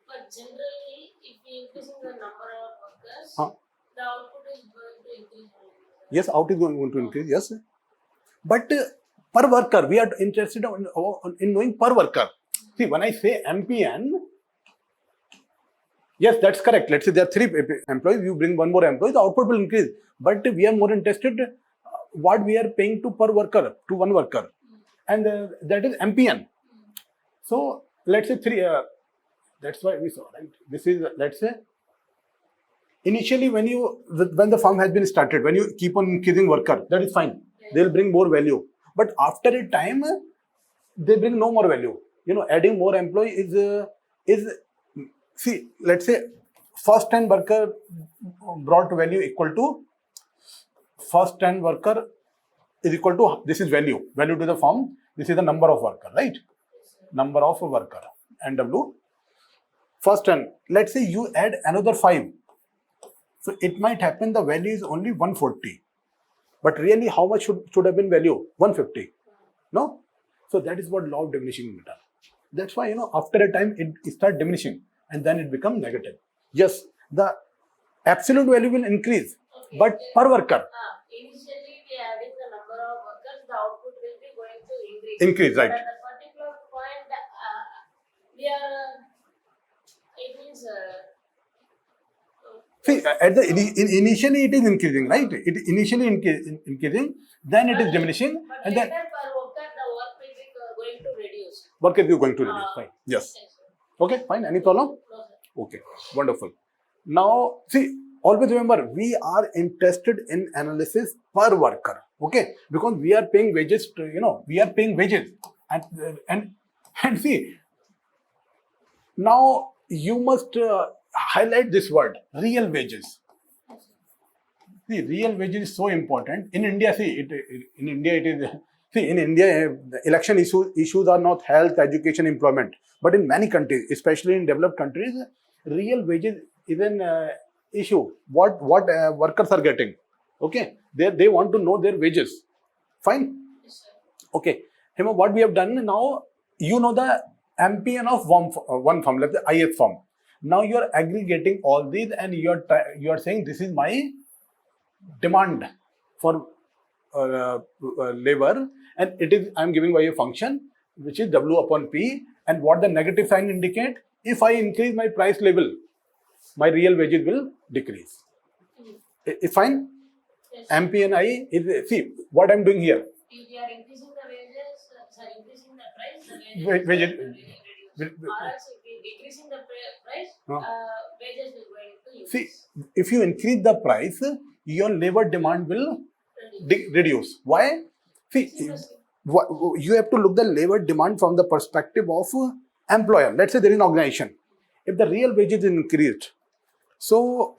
but generally, if we increasing the number of workers, Huh? the output is going to increase. Yes, out is going to increase. Yes, but per worker, we are interested in knowing per worker. See, when I say MPN, yes, that's correct. Let's say there are 3 employees. You bring one more employee, the output will increase. But we are more interested what we are paying to per worker, to one worker, and that is MPN. So let's say 3. That's why we saw, right? This is, let's say, initially when the firm has been started, when you keep on increasing worker, that is fine. They'll bring more value. But after a time, they bring no more value. Adding more employee is see, let's say first 10 worker brought value equal to first 10 worker is equal to, this is value to the firm. This is the number of worker, right? Number of worker, NW. First 10, let's say you add another 5. So it might happen the value is only 140. But really, how much should have been value? 150. No? So that is what law of diminishing return. That's why, after a time, it starts diminishing and then it becomes negative. Yes, the absolute value will increase, Okay. but per worker. Initially, we are adding the number of workers, the output will be going to increase. Increase, right. But at a particular point, we are, it means, See, at the initially it is increasing, right? It initially increasing, then it is diminishing, but and later then per worker, the work will be going to reduce. work is going to reduce. Fine. Yes. Yes, sir. Okay, fine. Any problem? No, sir. Okay, wonderful. Now, see, always remember, we are interested in analysis per worker. Okay, because we are paying wages to, we are paying wages, and see, now you must highlight this word, real wages. See, real wages is so important in India. See, in India it is See, in India, the election issues are not health, education, employment. But in many countries, especially in developed countries, real wages is an issue. What workers are getting. Okay, they want to know their wages. Fine. Yes, sir. Okay, Hema, what we have done now, you know the MPN of one firm, let's say IAS firm. Now you are aggregating all these and you are saying this is my demand for labor, and it is I'm giving by a function which is W upon P, and what the negative sign indicate, if I increase my price level, my real wages will decrease. It's fine. Yes. MPNI is, see what I'm doing here. If you are increasing the wages, increasing the price, the Wages wages will will- reduce. Or else if you decreasing the price, wages will going to increase. See, if you increase the price, your labor demand will reduce. Why? See, you have to look the labor demand from the perspective of employer. Let's say there is an organization. If the real wages is increased, so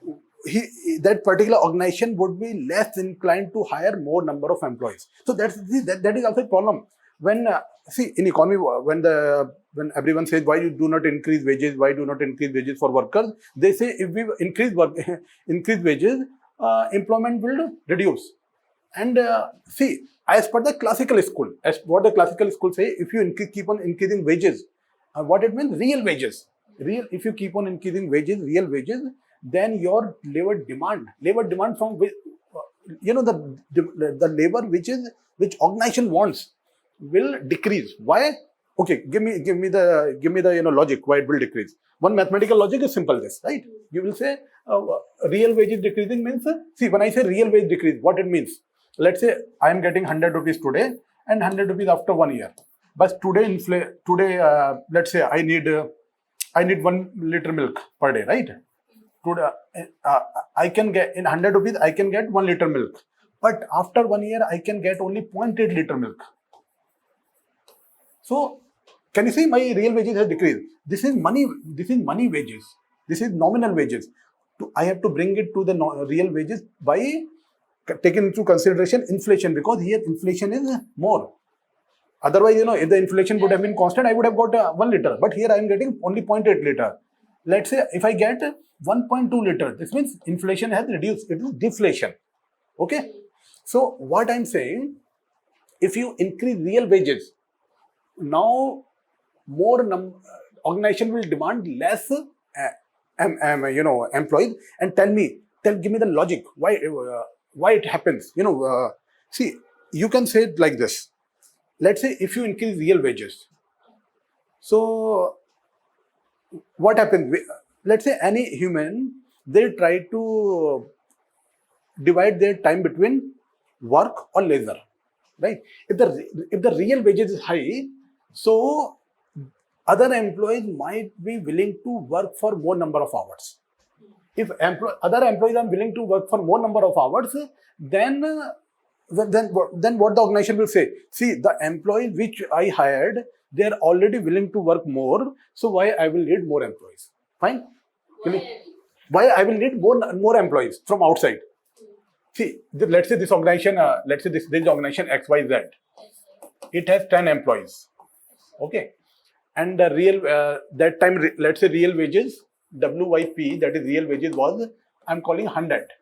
that particular organization would be less inclined to hire more number of employees. So that is also a problem. When see in economy, when everyone says why you do not increase wages, for workers, they say if we increase wages, employment will reduce. And see, as per the classical school, as what the classical school say, if you keep on increasing wages, what it means, real wages. If you keep on increasing wages, real wages, then your labor demand from the labor which organization wants will decrease. Why? Okay, give me the logic why it will decrease. One mathematical logic is simple. This, right? You will say real wages decreasing means, see, when I say real wage decrease, what it means. Let's say I am getting 100 rupees today and 100 rupees after 1 year. But today, let's say I need 1 liter milk per day, right? Today, I can get in 100 rupees, I can get 1 liter milk. But after 1 year, I can get only 0.8 liter milk. So, can you see my real wages has decreased? This is money wages. This is nominal wages. I have to bring it to the real wages by taking into consideration inflation, because here inflation is more. Otherwise, if the inflation would have been constant, I would have got 1 liter. But here I am getting only 0.8 liter. Let's say if I get 1.2 liter, this means inflation has reduced. It is deflation. Okay. So what I'm saying, if you increase real wages, now more organization will demand less employees. And give me the logic why it happens. See, you can say it like this. Let's say if you increase real wages, so what happens? Let's say any human, they try to divide their time between work or leisure, right? If the real wages is high, so other employees might be willing to work for more number of hours. If other employees are willing to work for more number of hours, then what the organization will say? See, the employees which I hired, they are already willing to work more. So why I will need more employees? Fine. Why I will need more employees from outside? See, let's say this organization, this organization XYZ, it has 10 employees. Okay, and the real that time, let's say real wages WYP, that is real wages, was, I'm calling 100.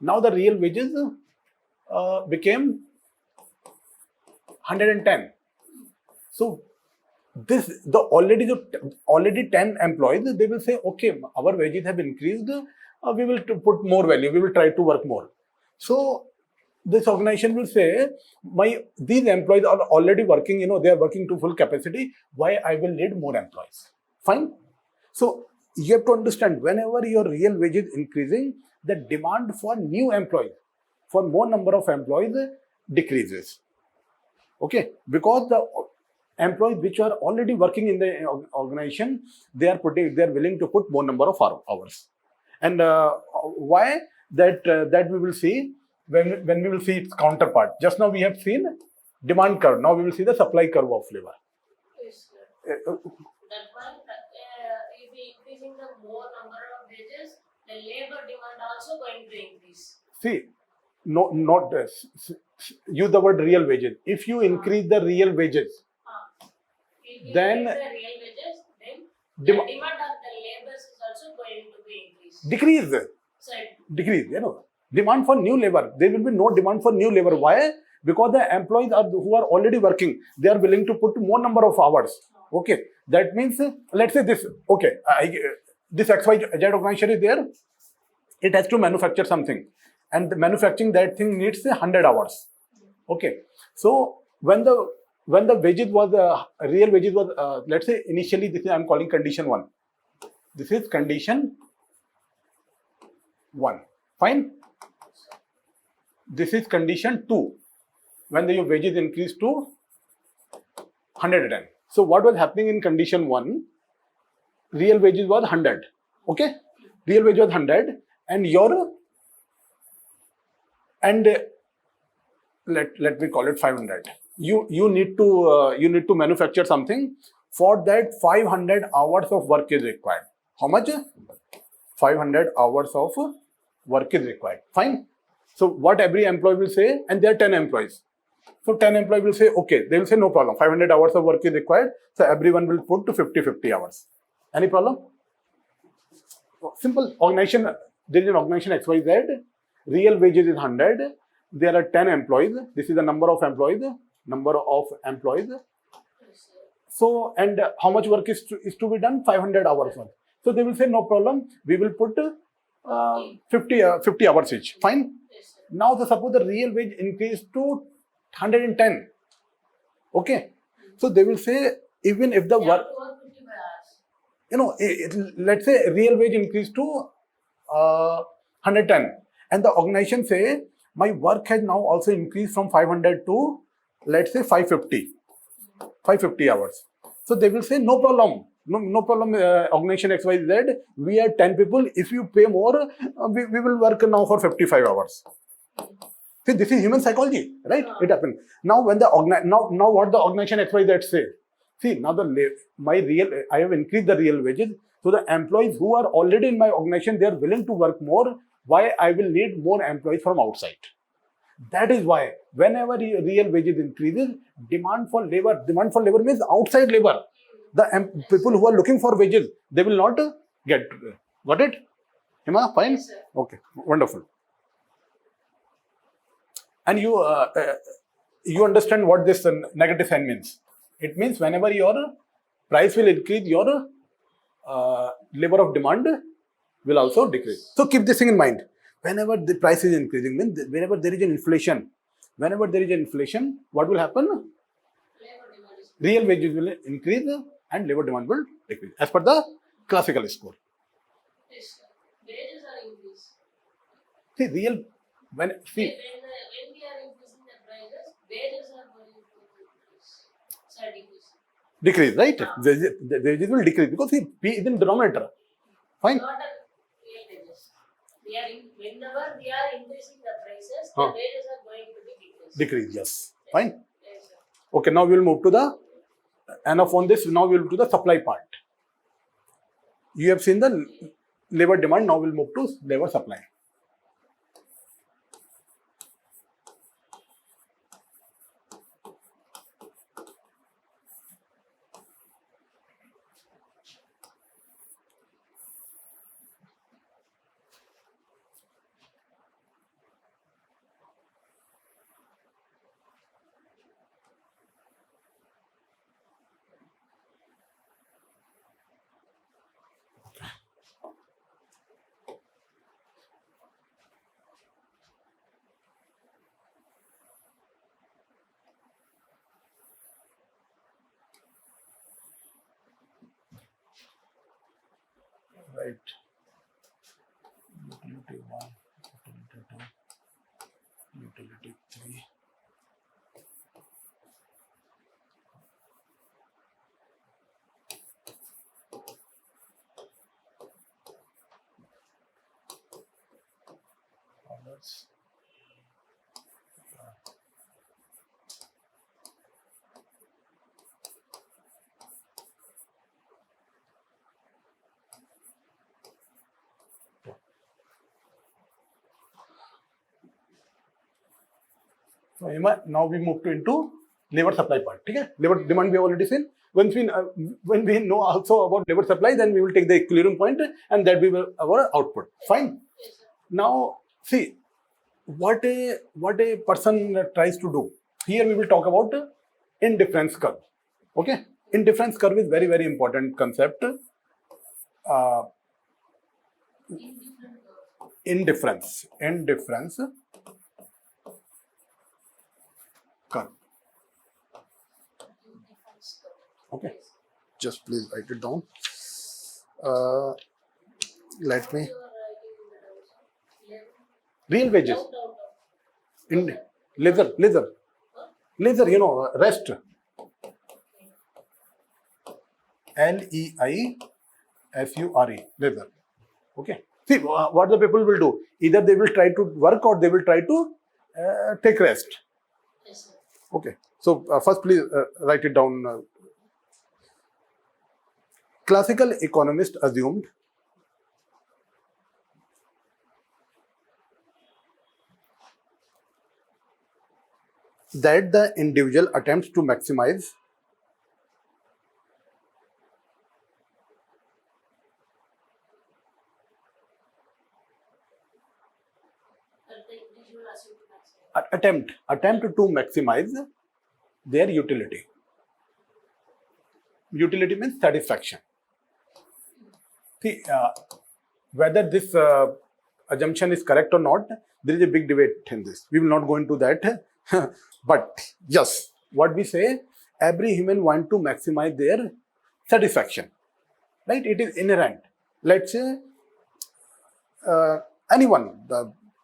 Now the real wages became 110. So already 10 employees, they will say, okay, our wages have increased, we will put more value, we will try to work more. So this organization will say, these employees are already working, they are working to full capacity, why I will need more employees? Fine. So you have to understand, whenever your real wage is increasing, the demand for new employees, for more number of employees, decreases. Okay, because the employees which are already working in the organization, they are willing to put more number of hours. And why that we will see when we will see its counterpart. Just now we have seen demand curve. Now we will see the supply curve of labor. Yes, sir. That one, if we increasing the more number of wages, the labor demand also going to increase. See, not this. use the word real wages. If you increase the real wages, If you then increase the real wages, then the Dem- demand of the laborers is also going to be increased. decrease, So decrease. Demand for new labor. There will be no demand for new labor. Why? Because the employees who are already working, they are willing to put more number of hours. Okay, that means let's say this. Okay, this XYZ organization is there. It has to manufacture something, and the manufacturing that thing needs 100 hours. Okay, so when the wages was real wages was let's say initially this is I'm calling condition 1. This is condition 1. Fine. This is condition 2. When your wages increase to 110. So what was happening in condition 1? Real wages was 100. Okay, real wage was 100, and let me call it 500. You need to manufacture something. For that 500 hours of work is required. How much? 500 hours of work is required. Fine. So what every employee will say, and there are 10 employees. So 10 employees will say, okay, they will say no problem. 500 hours of work is required. So everyone will put to 50 hours. Any problem? Simple organization. There is an organization XYZ. Real wages is 100. There are 10 employees. This is the number of employees. So, and how much work is to be done? 500 hours work. So they will say no problem. We will put 50 hours each. Fine. yes, sir. Now, suppose the real wage increased to 110. Okay. So they will say even if the They work, have to work 55 hours. let's say real wage increased to 110, and the organization say my work has now also increased from 500 to let's say 550 hours. So they will say no problem. No problem, organization XYZ. We are 10 people. If you pay more, we will work now for 55 hours. See, this is human psychology, right? It happens. Now, when now what the organization XYZ say? See, now I have increased the real wages. So the employees who are already in my organization, they are willing to work more. Why I will need more employees from outside? That is why whenever real wages increases, demand for labor means outside labor. The people who are looking for wages, they will not get. Got it? Hima, fine? Yes, sir. Okay, wonderful. And you understand what this negative sign means. It means whenever your price will increase, your labor of demand will also decrease. So keep this thing in mind. Whenever the price is increasing, means whenever there is an inflation, what will happen? Labor demand is Real wages will increase and labor demand will decrease as per the classical score. yes, sir. Wages are increased. See, when When we are increasing the prices, wages are going to increase. Sir, decrease. decrease, right? The wages will decrease because see, P is in denominator. Fine. Not a real wages. Whenever we are increasing the prices, Huh. the wages are going to be decreased. Decrease, yes. Fine. Yes, sir. Okay, now we will move to the enough on this. Now we will to the supply part. You have seen the labor demand. Now we'll move to labor supply. Right. Utility 1, utility 2, utility 3. Orders. Now we move into labor supply part. Okay? Labor demand we have already seen. When we know also about labor supply, then we will take the equilibrium point and that will be our output. Fine. Yes, sir. Now see what a person tries to do. Here we will talk about indifference curve. Okay, indifference curve is very, very important concept. Indifference curve. Okay, just please write it down. Let me. Real wages. In leisure, you know, rest. LEISURE, leisure. Okay. See what the people will do. Either they will try to work or they will try to take rest. Yes, sir. Okay. So first, please write it down. Classical economists assumed that the individual attempts to maximize attempt to maximize their utility. Utility means satisfaction. See, whether this assumption is correct or not, there is a big debate in this. We will not go into that. But yes, what we say, every human wants to maximize their satisfaction. Right? It is inherent. Let's say anyone,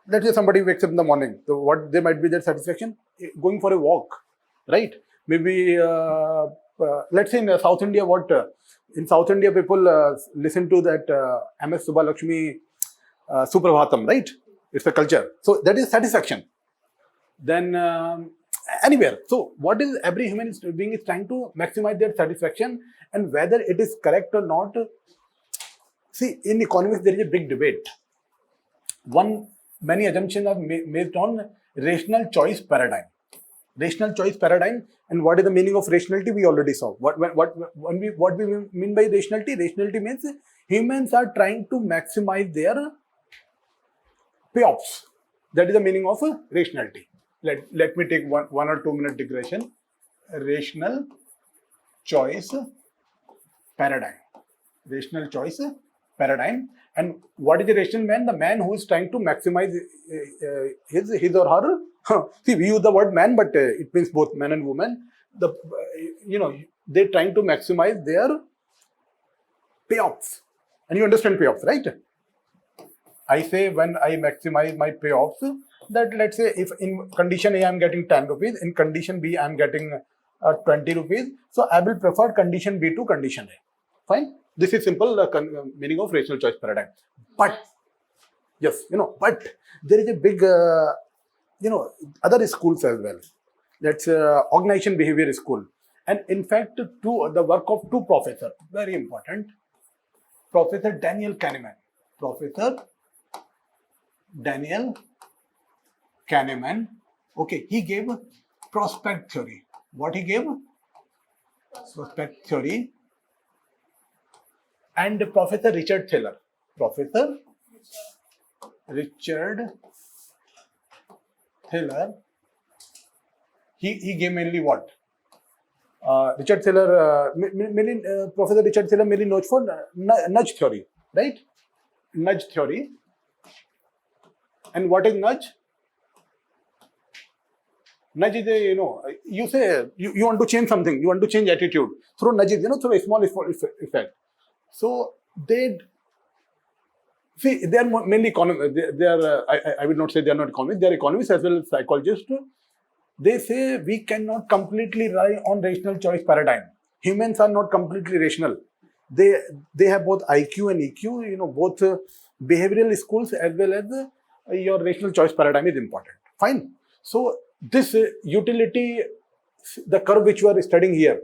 let's say somebody wakes up in the morning. So what they might be their satisfaction? Going for a walk, right? Maybe let's say in South India, in South India people listen to that MS Subbalakshmi Suprabhatam, right? It's a culture. So that is satisfaction. Then anywhere. So what is every human being is trying to maximize their satisfaction, and whether it is correct or not. See, in economics there is a big debate. Many assumptions are based on rational choice paradigm. Rational choice paradigm, and what is the meaning of rationality? We already saw. What we mean by rationality? Rationality means humans are trying to maximize their payoffs. That is the meaning of rationality. Let me take one or 2 minute digression. Rational choice paradigm. Rational choice paradigm. And what is a rational man? The man who is trying to maximize his or her. See, we use the word man, but it means both man and woman. They're trying to maximize their payoffs. And you understand payoffs, right? I say when I maximize my payoffs, that let's say if in condition A I am getting 10 rupees, in condition B I am getting 20 rupees. So I will prefer condition B to condition A. Fine. This is simple meaning of rational choice paradigm. But yes, but there is a big, other schools as well. That's organization behavior school. And in fact, the work of two professors, very important. Professor Daniel Kahneman. Okay, he gave prospect theory. What he gave? Prospect theory. And Professor Richard Thaler. He gave mainly what? Richard Thaler, Professor Richard Thaler mainly knows for nudge theory, right? Nudge theory. And what is nudge? Nudge is you say you want to change something, you want to change attitude. Through nudges, through a small effect. So they are mainly economists. I will not say they are not economists. They are economists as well as psychologists. They say we cannot completely rely on rational choice paradigm. Humans are not completely rational. They have both IQ and EQ. Both behavioral schools as well as your rational choice paradigm is important. Fine. So this utility, the curve which we are studying here,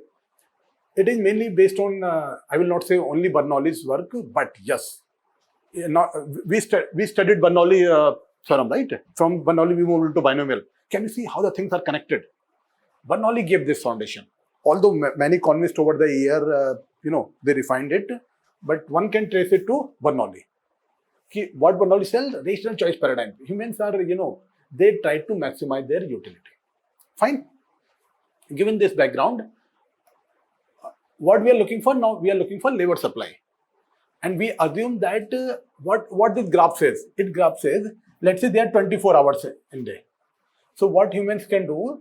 it is mainly based on, I will not say only Bernoulli's work, but yes, we studied Bernoulli theorem, right? From Bernoulli we moved to binomial. can you see how the things are connected? Bernoulli gave this foundation. Although many economists over the year, they refined it, but one can trace it to Bernoulli. What Bernoulli says, rational choice paradigm. Humans are, they try to maximize their utility. Fine. Given this background, what we are looking for now, we are looking for labor supply. And we assume that what this graph says, graph says, let's say there are 24 hours in a day. So what humans can do,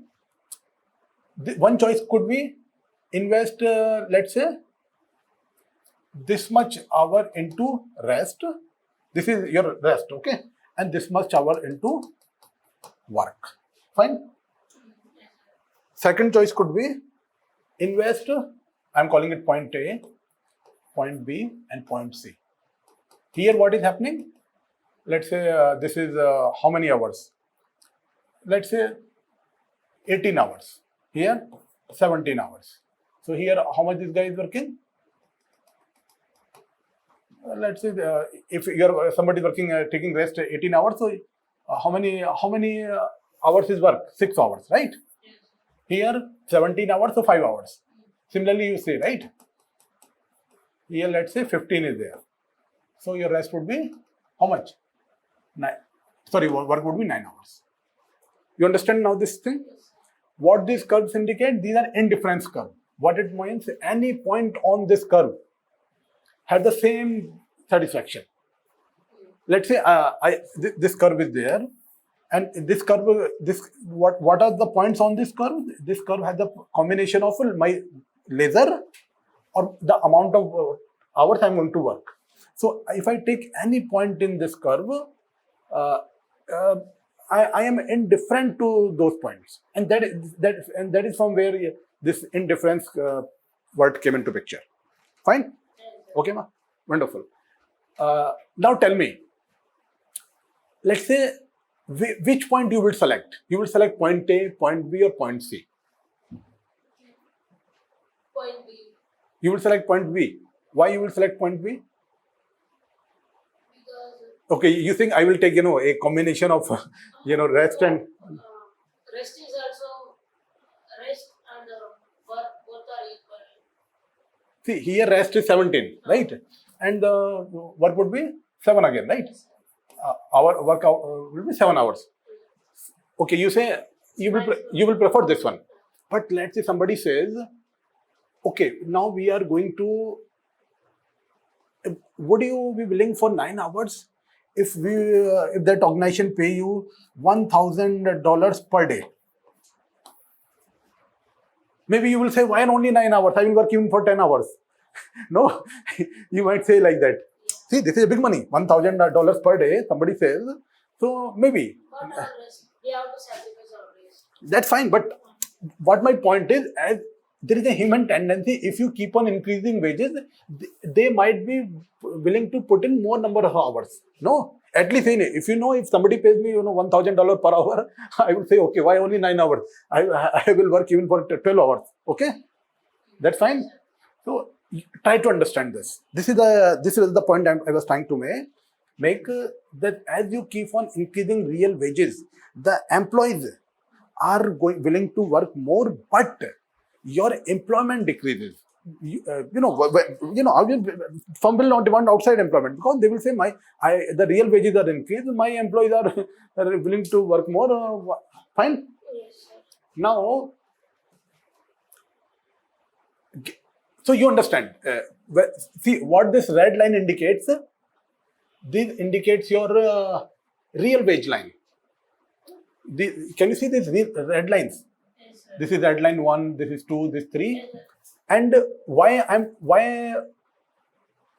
one choice could be invest, let's say, this much hour into rest. This is your rest, okay? And this much hour into work. Fine. Second choice could be invest, I'm calling it point A, point B, and point C. Here what is happening? Let's say this is how many hours? Let's say 18 hours. Here 17 hours. So here how much this guy is working? Let's say if you're somebody working taking rest 18 hours, so how many hours is work? 6 hours, right? Here 17 hours, so 5 hours. Similarly, you say, right? Here let's say 15 is there. So your rest would be how much? 9. Sorry, work would be 9 hours. You understand now this thing? What these curves indicate? These are indifference curve. What it means? Any point on this curve have the same satisfaction. Let's say this curve is there, and this curve, what are the points on this curve? This curve has the combination of my leisure or the amount of hours I'm going to work. So if I take any point in this curve, I am indifferent to those points, and that is from where this indifference word came into picture. Fine. Okay, ma? Wonderful. Now tell me, let's say, which point you will select? You will select point A, point B, or point C? Point B. You will select point B. Why you will select point B? Because Okay, you think I will take, a combination of, rest and... rest is also, rest and work both are equal. See, here rest is 17, right? And the work would be 7 again, right? Our work will be 7 hours. Okay, you say you will prefer this one. But let's say somebody says, okay, now we are going to... Would you be willing for 9 hours if that organization pay you $1,000 per day? Maybe you will say, why only 9 hours? I will work even for 10 hours. No, you might say like that. See, this is a big money, $1,000 per day, somebody says. So maybe. But rest, we have to sacrifice our rest. That's fine. But what my point is, as there is a human tendency, if you keep on increasing wages, they might be willing to put in more number of hours. No, at least if somebody pays me, $1,000 per hour, I would say, okay, why only 9 hours? I will work even for 12 hours. Okay, that's fine. So try to understand this. This is the point I was trying to make that as you keep on increasing real wages, the employees are willing to work more, but your employment decreases. Some will not want outside employment because they will say the real wages are increased, my employees are willing to work more. Fine. Yes, sir. Now, so you understand. See what this red line indicates. This indicates your real wage line. Can you see these red lines? Yes, sir. This is red line 1, this is 2, this 3. Yes, sir. And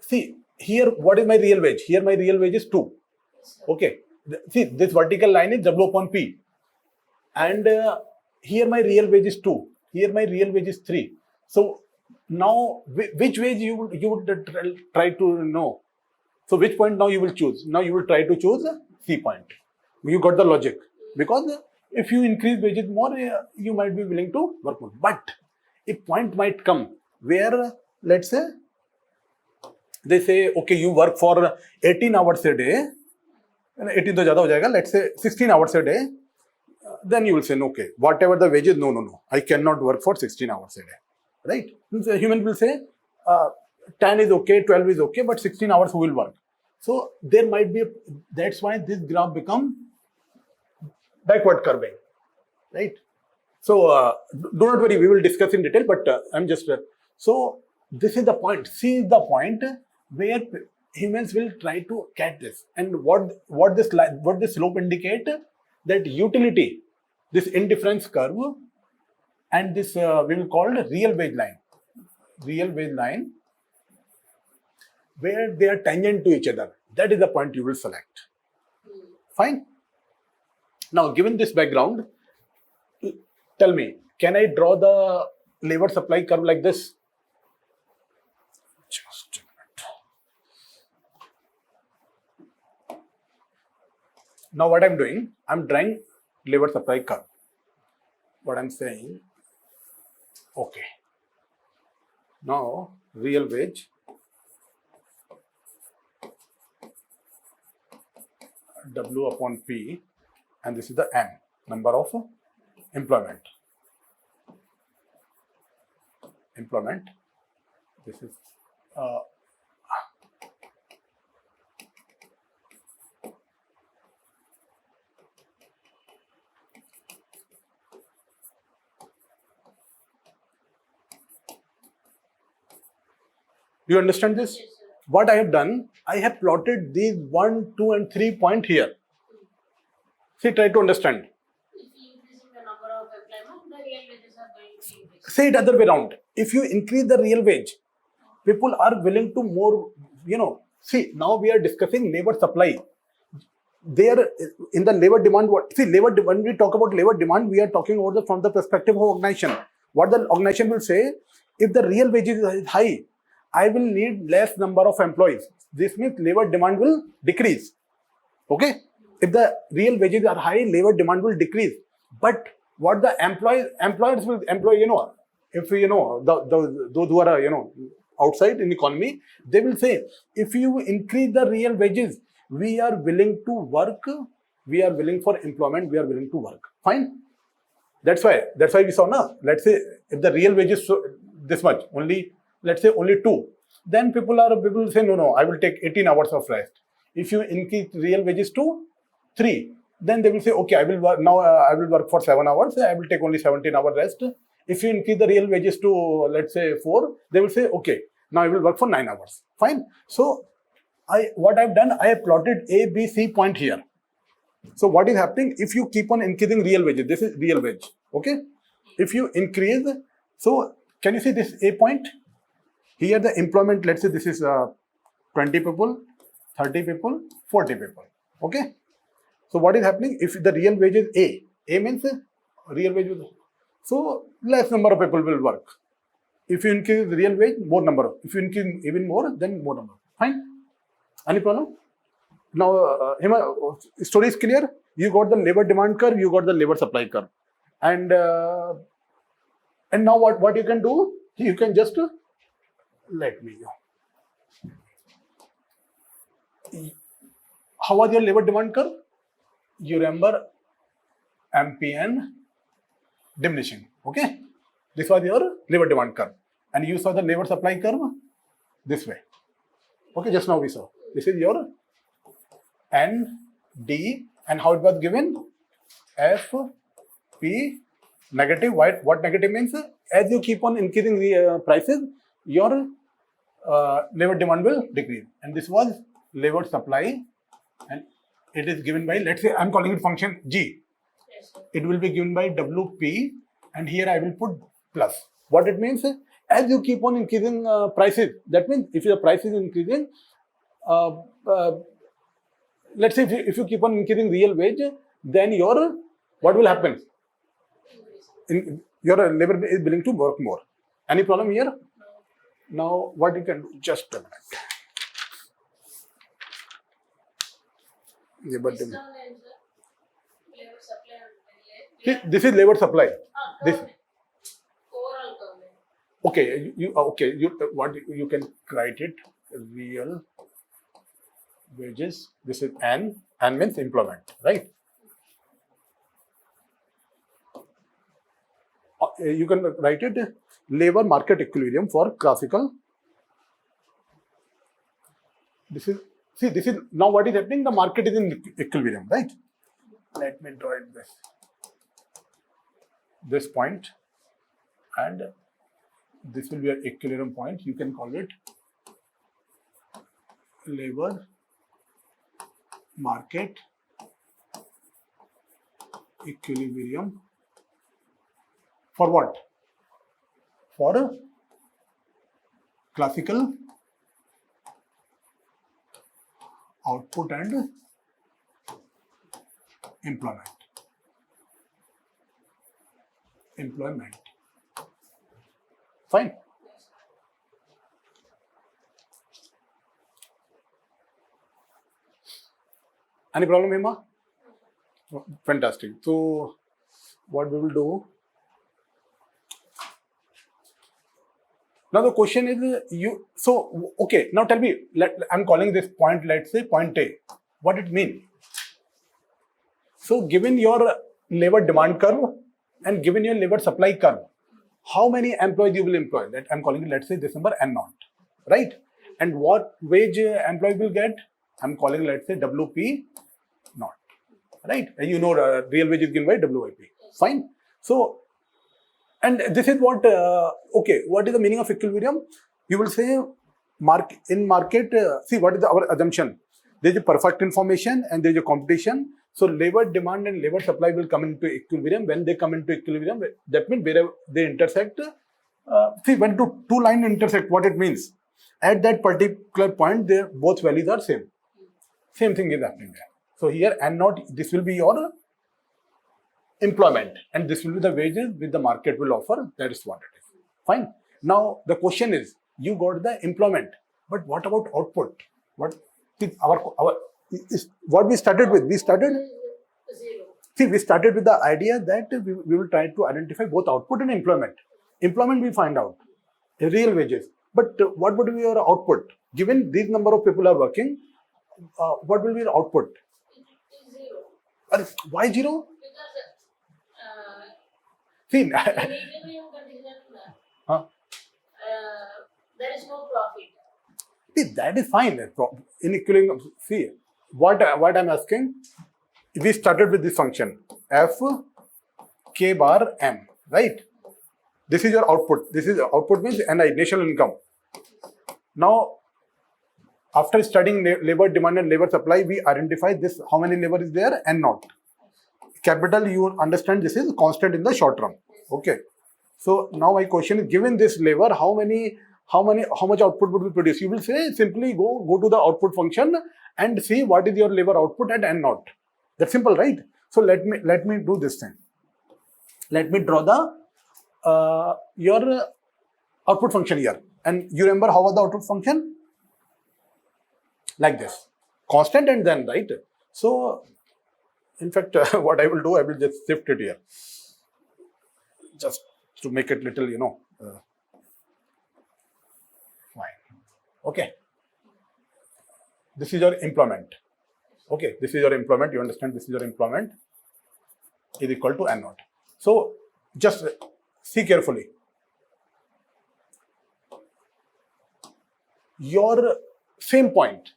see here, what is my real wage? Here my real wage is 2. Yes, sir. Okay. See, this vertical line is W upon P. And here my real wage is 2. Here my real wage is 3. So now which wage you would try to know? So which point now you will choose? Now you will try to choose C point. You got the logic. Because if you increase wages more, you might be willing to work more. But a point might come where, let's say, they say, okay, you work for 18 hours a day. 18 to ज़्यादा हो जाएगा. Let's say 16 hours a day. then you will say, no, okay, whatever the wages, no, I cannot work for 16 hours a day, right? Means a human will say, 10 is okay, 12 is okay, but 16 hours who will work? So there might be, that's why this graph become backward curving, right? So do not worry, we will discuss in detail, but I'm just, so this is the point. See the point where humans will try to catch this. And what this slope indicate, that utility, this indifference curve, and this we will call it real wage line, where they are tangent to each other. That is the point you will select. Fine. Now, given this background, tell me, can I draw the labor supply curve like this? Just a minute. Now, what I'm doing, I'm drawing labor supply curve. What I'm saying, okay. Now, real wage W upon P, and this is the N, number of employment. This is you understand this? Yes, sir. What I have done, I have plotted these 1, 2, and 3 point here. See, try to understand. If you increasing the number of employment, the real wages are going to increase. Say it other way around. If you increase the real wage, people are willing to more, see, now we are discussing labor supply. There in the labor demand, when we talk about labor demand, we are talking about from the perspective of organization. What the organization will say, if the real wage is high, I will need less number of employees. This means labor demand will decrease. Okay? If the real wages are high, labor demand will decrease. But what the employers will employ, if those who are outside in economy, they will say, if you increase the real wages, we are willing to work, we are willing for employment, we are willing to work. Fine. That's why we saw now. Let's say if the real wages so this much, let's say only 2, then people say, no, I will take 18 hours of rest. If you increase real wages to 3, then they will say, okay, I will work now. I will work for 7 hours. I will take only 17 hour rest. If you increase the real wages to, let's say 4, they will say, okay, now I will work for 9 hours. Fine. So what I've done, I have plotted A, B, C point here. So what is happening? If you keep on increasing real wages, this is real wage. Okay. If you increase, so can you see this A point? Here the employment, let's say this is 20 people, 30 people, 40 people. Okay. So what is happening? If the real wage is A means real wage. So less number of people will work. If you increase the real wage, more number. If you increase even more, then more number. Fine. Any problem? Now, Hima, story is clear. You got the labor demand curve, you got the labor supply curve, and now what you can do? You can just let me know. How was your labor demand curve? You remember MPN diminishing. Okay, this was your labor demand curve, and you saw the labor supply curve this way. Okay, just now we saw. This is your N, D, and how it was given? F, P, negative. What negative means? As you keep on increasing the prices, your labor demand will decrease. And this was labor supply, and it is given by, let's say, I'm calling it function G. Yes, sir. It will be given by WP, and here I will put plus. What it means? As you keep on increasing prices, that means if the price is increasing, let's say if you keep on increasing real wage, then what will happen? Your labor is willing to work more. Any problem here? No. Now, what you can do? Just a minute. Labor This demand. down line, sir. Labor supply and demand. This is labor supply. This. Overall government. Okay, you can write it real wages. This is N means employment, right? you can write it labor market equilibrium for classical. This is now what is happening. The market is in equilibrium, right? Let me draw it this point, and this will be an equilibrium point. You can call it labor market equilibrium for what? For a classical output and employment. Fine. Any problem, Hema? Fantastic. So, what we will do now? The question is okay. Now tell me. I'm calling this point. Let's say point A. What it mean? So, given your labor demand curve and given your labor supply curve, how many employees you will employ? That I'm calling it. Let's say this number N naught, right? And what wage employee will get? I'm calling, let's say, WP naught, right? And you know, real wage is given by WIP. Fine. So, and this is what, okay, what is the meaning of equilibrium? You will say, in market, see, what is our assumption? There is a perfect information and there is a competition. So, labor demand and labor supply will come into equilibrium. When they come into equilibrium, that means wherever they intersect, see, when two lines intersect, what it means? At that particular point, their both values are same. Same thing is happening there. So here N naught, this will be your employment, and this will be the wages which the market will offer. That is what it is. Fine. Now the question is, you got the employment, but what about output? What we started with? We started Zero. See, we started with the idea that we will try to identify both output and employment. Employment we find out, the real wages. But what would be your output? Given this number of people are working, what will be your output? It is zero. Why zero? Because See, in equilibrium condition, there is no profit. see, that is fine. In equilibrium, see, what I'm asking, we started with this function, F K bar M, right? This is your output. This is output means national income. Now, after studying labor demand and labor supply, we identify this, how many labor is there, N naught. Capital, you understand this is constant in the short term. Okay. So now my question is, given this labor, how much output would be produced? You will say simply go to the output function and see what is your labor output at N naught. That's simple, right? So let me do this thing. Let me draw the your output function here. And you remember how was the output function? Like this, constant and then, right? So, in fact, what I will do, I will just shift it here, just to make it little, fine. Okay. This is your employment. Okay, this is your employment. You understand? This is your employment is equal to N naught. So, just see carefully. Your same point.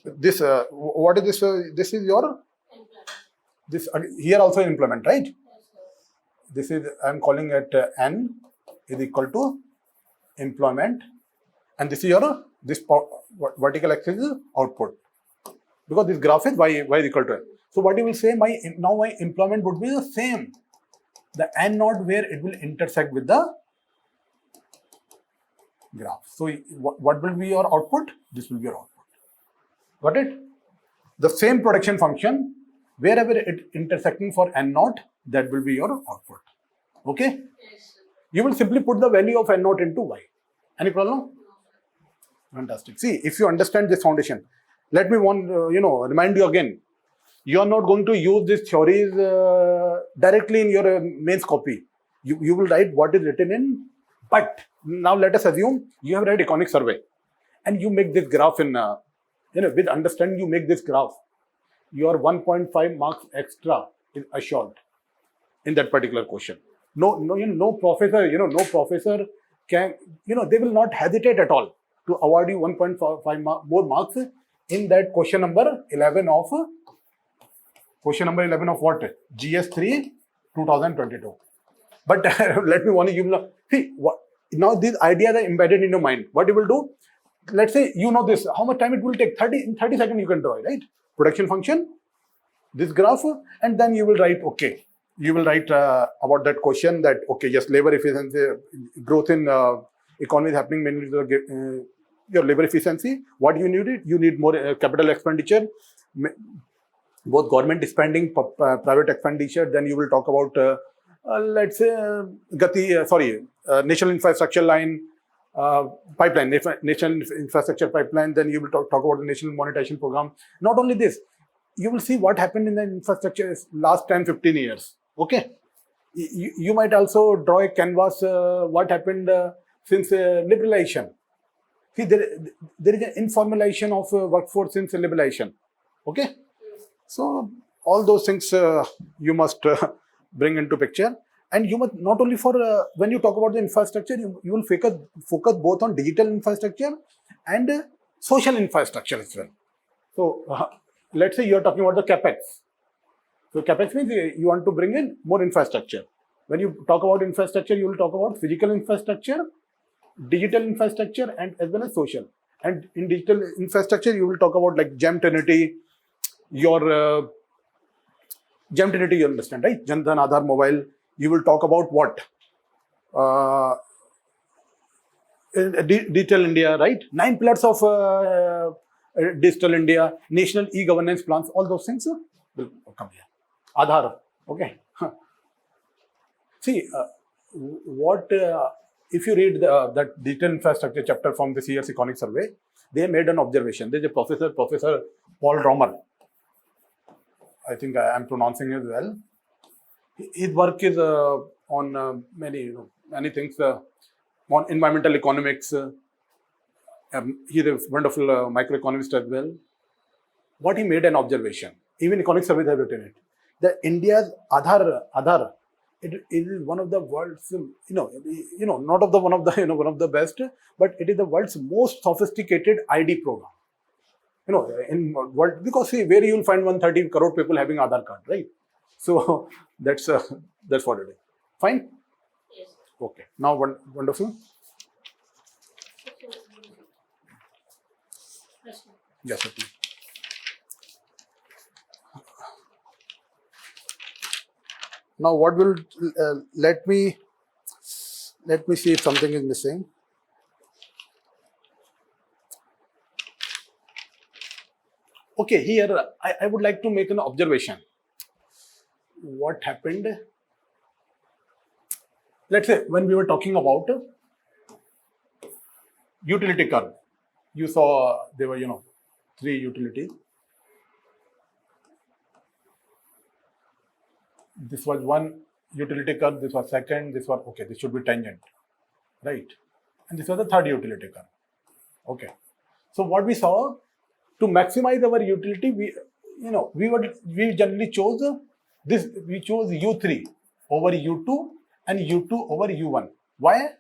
This what is this? This is your this here also implement, right? This is I'm calling it N is equal to employment, and this is your this vertical axis is output, because this graph is y is equal to N. So what you will say, my employment would be the same, the N naught where it will intersect with the graph. So what will be your output? This will be your output. Got it? The same production function, wherever it intersecting for N naught, that will be your output. Okay? Yes. You will simply put the value of N naught into Y. Any problem? Fantastic. See, if you understand this foundation, let me remind you again. You are not going to use these theories directly in your mains copy. You will write what is written in. But now let us assume you have read economic survey, and you make this graph in. With understanding, you make this graph. Your 1.5 marks extra is assured in that particular question. No professor, no professor can, they will not hesitate at all to award you 1.5 more marks in that question number 11 of what? GS3 2022. But let me warn you, see, now these ideas are embedded in your mind. What you will do, let's say you know this, how much time it will take? In 30 seconds you can draw it, right? Production function, this graph, and then you will write, okay. You will write about that question that, okay, yes, labor efficiency, growth in economy is happening mainly to your labor efficiency. What you need? You need more capital expenditure, both government spending, private expenditure. Then you will talk about, let's say, national infrastructure line, pipeline, national infrastructure pipeline. Then you will talk about the national monetization program. Not only this, you will see what happened in the infrastructure last 10-15 years. Okay, you might also draw a canvas what happened since liberalization. See, there is an informalization of workforce since liberalization. Okay, so all those things you must bring into picture, and you must not only for when you talk about the infrastructure, you will focus both on digital infrastructure and social infrastructure as well. So let's say you are talking about the capex. So capex means you want to bring in more infrastructure. When you talk about infrastructure, you will talk about physical infrastructure, digital infrastructure, and as well as social. And in digital infrastructure, you will talk about like GEM Trinity, your GEM Trinity, you understand, right? Jan Dhan, Aadhaar, Mobile. You will talk about what? Digital India, right? 9 pillars of Digital India, national e-governance plans, all those things will come here. Aadhaar, okay. See, if you read that digital infrastructure chapter from this year's economic survey, they made an observation. There's a Professor Paul Romer. I think I am pronouncing it well. His work is on many things, on environmental economics. He's a wonderful microeconomist as well. What he made an observation, even economic surveys have written it, that India's Aadhaar, it is one of the world's, not of the one of the best, but it is the world's most sophisticated ID program. In world, because see, where you will find 130 crore people having Aadhaar card, right? So that's what it is. Fine. Yes. Okay. Now, wonderful. Yes, sir. Now, what will let me see if something is missing. Okay, here I would like to make an observation. What happened? Let's say when we were talking about utility curve, you saw there were 3 utilities. This was one utility curve, this was second, this was okay, this should be tangent, right? And this was the third utility curve. Okay. So what we saw, to maximize our utility, we generally chose this. We chose U3 over U2 and U2 over U1. Why?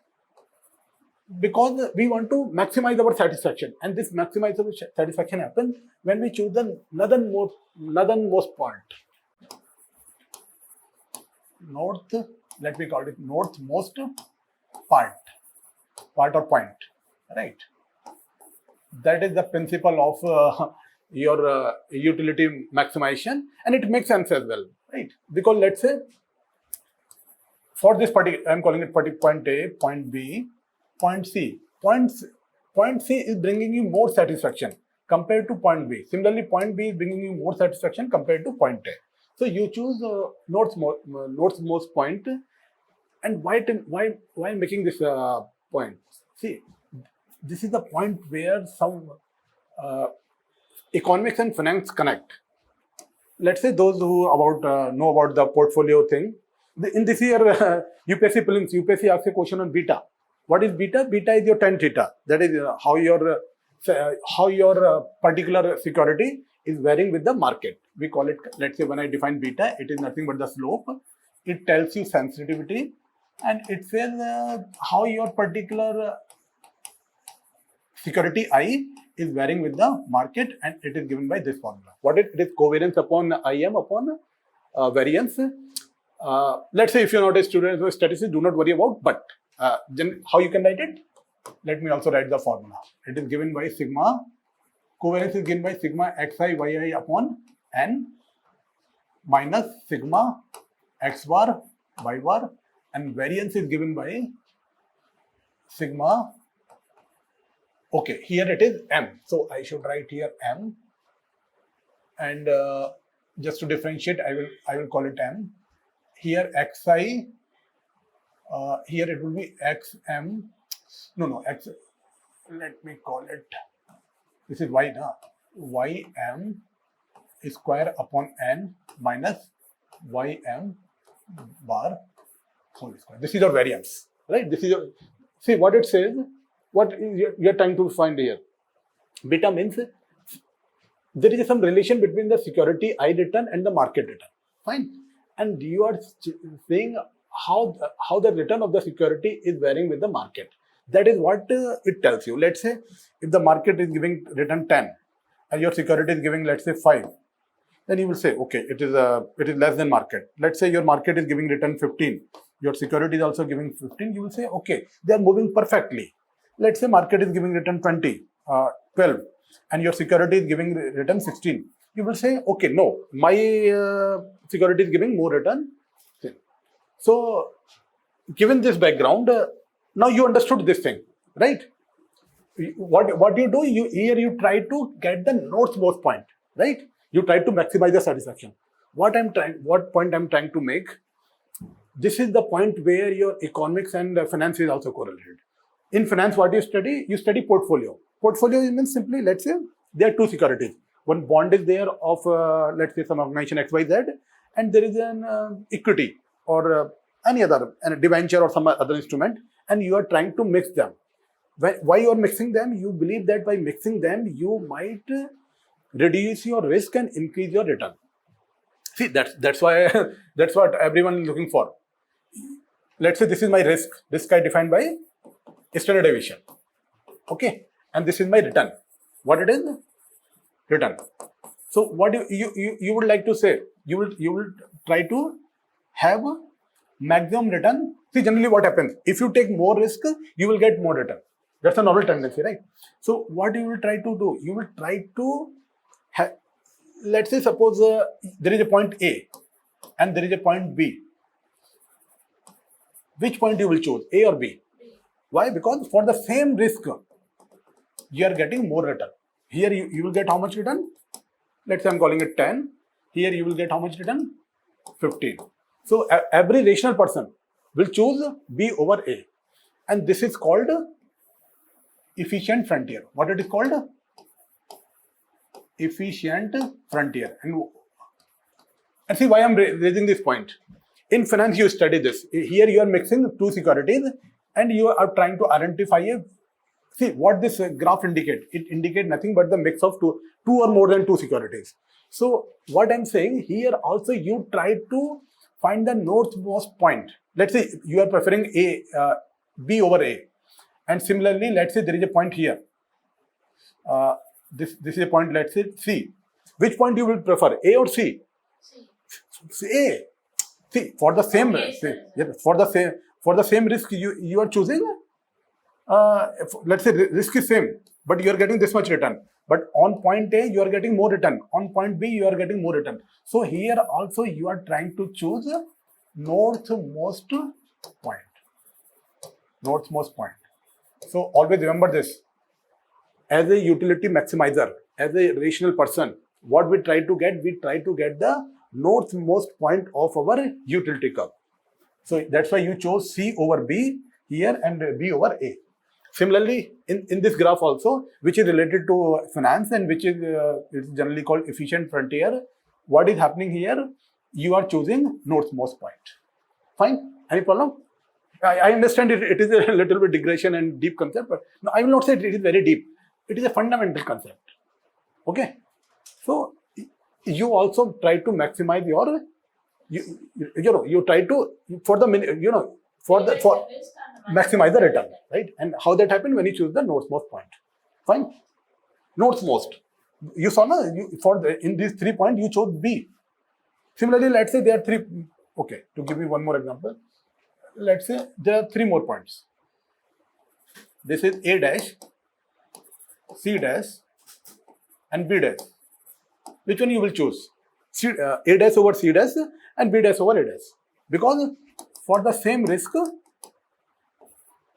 Because we want to maximize our satisfaction, and this maximize our satisfaction happens when we choose the northernmost point. Let me call it northmost part or point, right? That is the principle of your utility maximization, and it makes sense as well, right? Because let's say for this particular, I'm calling it point A, point B, point C. Point C is bringing you more satisfaction compared to point B. Similarly, point B is bringing you more satisfaction compared to point A. So you choose northmost point. And why making this point? See, this is the point where some economics and finance connect. Let's say those who know about the portfolio thing. In this year, UPSC Prelims, UPSC asks a question on beta. What is beta? Beta is your tan theta. That is how your particular security is varying with the market. We call it, let's say when I define beta, it is nothing but the slope it tells you sensitivity, and it says how your particular security I is varying with the market, and it is given by this formula. What it is covariance upon IM upon variance. Let's say if you're not a student of statistics, do not worry about, but then how you can write it? Let me also write the formula. It is given by sigma, covariance is given by sigma xi yi upon n minus sigma x bar y bar, and variance is given by sigma. Okay, here it is m. So I should write here m, and just to differentiate, I will call it m. Here xi, here it will be xm. No, x. Let me call it. This is y na. Ym square upon n minus ym bar whole square. This is your variance, right? This is your. See what it says. What you're trying to find here? Beta means there is some relation between the security I return and the market return. Fine. And you are saying how the return of the security is varying with the market. That is what it tells you. Let's say if the market is giving return 10 and your security is giving, let's say, 5, then you will say, okay, it is less than market. Let's say your market is giving return 15, your security is also giving 15. You will say, okay, they are moving perfectly. Let's say market is giving return 20, 12, and your security is giving return 16. You will say, okay, no, my security is giving more return. So, given this background, now you understood this thing, right? What you do, you try to get the northmost point, right? You try to maximize the satisfaction. What point I'm trying to make? This is the point where your economics and finance is also correlated. In finance, what you study? You study portfolio. Portfolio means simply, let's say, there are two securities. One bond is there of, let's say, some organization XYZ, and there is an equity or any other, a debenture or some other instrument, and you are trying to mix them. Why you are mixing them? You believe that by mixing them, you might reduce your risk and increase your return. See, that's why that's what everyone is looking for. Let's say this is my risk. Risk I defined by standard deviation. Okay, and this is my return. What it is? Return. So what you would like to say? You will try to have maximum return. See, generally what happens? If you take more risk, you will get more return. That's a normal tendency, right? So what you will try to do? You will try to have, let's say, suppose there is a point A and there is a point B. Which point you will choose, A or B? Why? Because for the same risk, you are getting more return. Here you will get how much return? Let's say I'm calling it 10. Here you will get how much return? 15. So every rational person will choose B over A. And this is called efficient frontier. What it is called? Efficient frontier. And see why I'm raising this point. In finance, you study this. Here you are mixing two securities and you are trying to identify a. See what this graph indicates. It indicates nothing but the mix of two or more than two securities. So what I'm saying here also, you try to find the northmost point. Let's say you are preferring B over A. And similarly, let's say there is a point here. This is a point, let's say C. Which point you will prefer, A or C? C. A. See, for the same, for the same risk you are choosing. Let's say risk is same, but you are getting this much return. But on point A, you are getting more return. On point B, you are getting more return. So here also you are trying to choose northmost point. Northmost point. So always remember this. As a utility maximizer, as a rational person, what we try to get? We try to get the northmost point of our utility curve. So that's why you chose C over B here and B over A. Similarly, in this graph also, which is related to finance and which is generally called efficient frontier, what is happening here? You are choosing northmost point. Fine? Any problem? I understand it is a little bit digression and deep concept, but no, I will not say it is very deep. It is a fundamental concept. Okay? So, you also try to maximize your you try to for maximize the return, right? And how that happen when you choose the northmost point. Fine, northmost. You saw na, in these 3 points you chose B. Similarly, let's say there are 3. Okay, to give me one more example, let's say there are 3 more points. This is A dash, C dash, and B dash. Which one you will choose? A dash over C dash and B dash over A dash. Because for the same risk,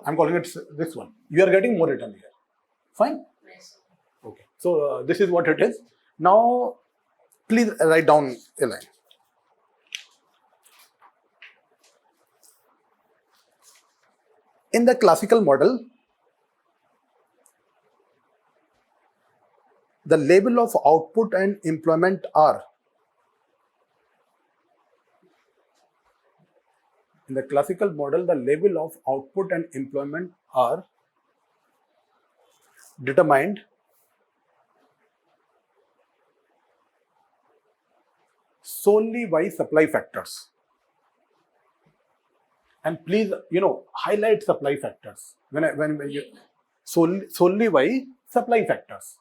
I'm calling it this one. You are getting more return here. Fine? Okay. So this is what it is. Now, please write down a line. In the classical model, the label of output and employment are. In the classical model, the label of output and employment are determined solely by supply factors. And please, highlight supply factors. When you solely by supply factors.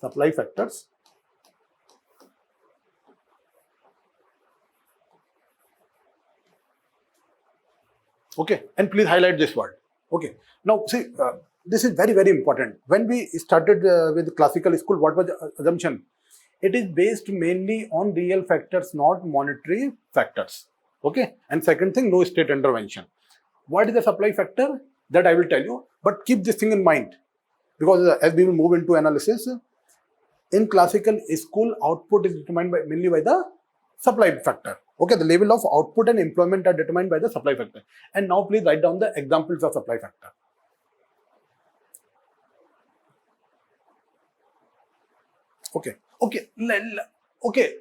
Supply factors. Okay, and please highlight this word. Okay, now see, this is very, very important. When we started with classical school, what was the assumption? It is based mainly on real factors, not monetary factors. Okay, and second thing, no state intervention. What is the supply factor? That I will tell you, but keep this thing in mind, because as we will move into analysis, in classical school, output is determined mainly by the supply factor. Okay, the level of output and employment are determined by the supply factor. And now please write down the examples of supply factor. Okay.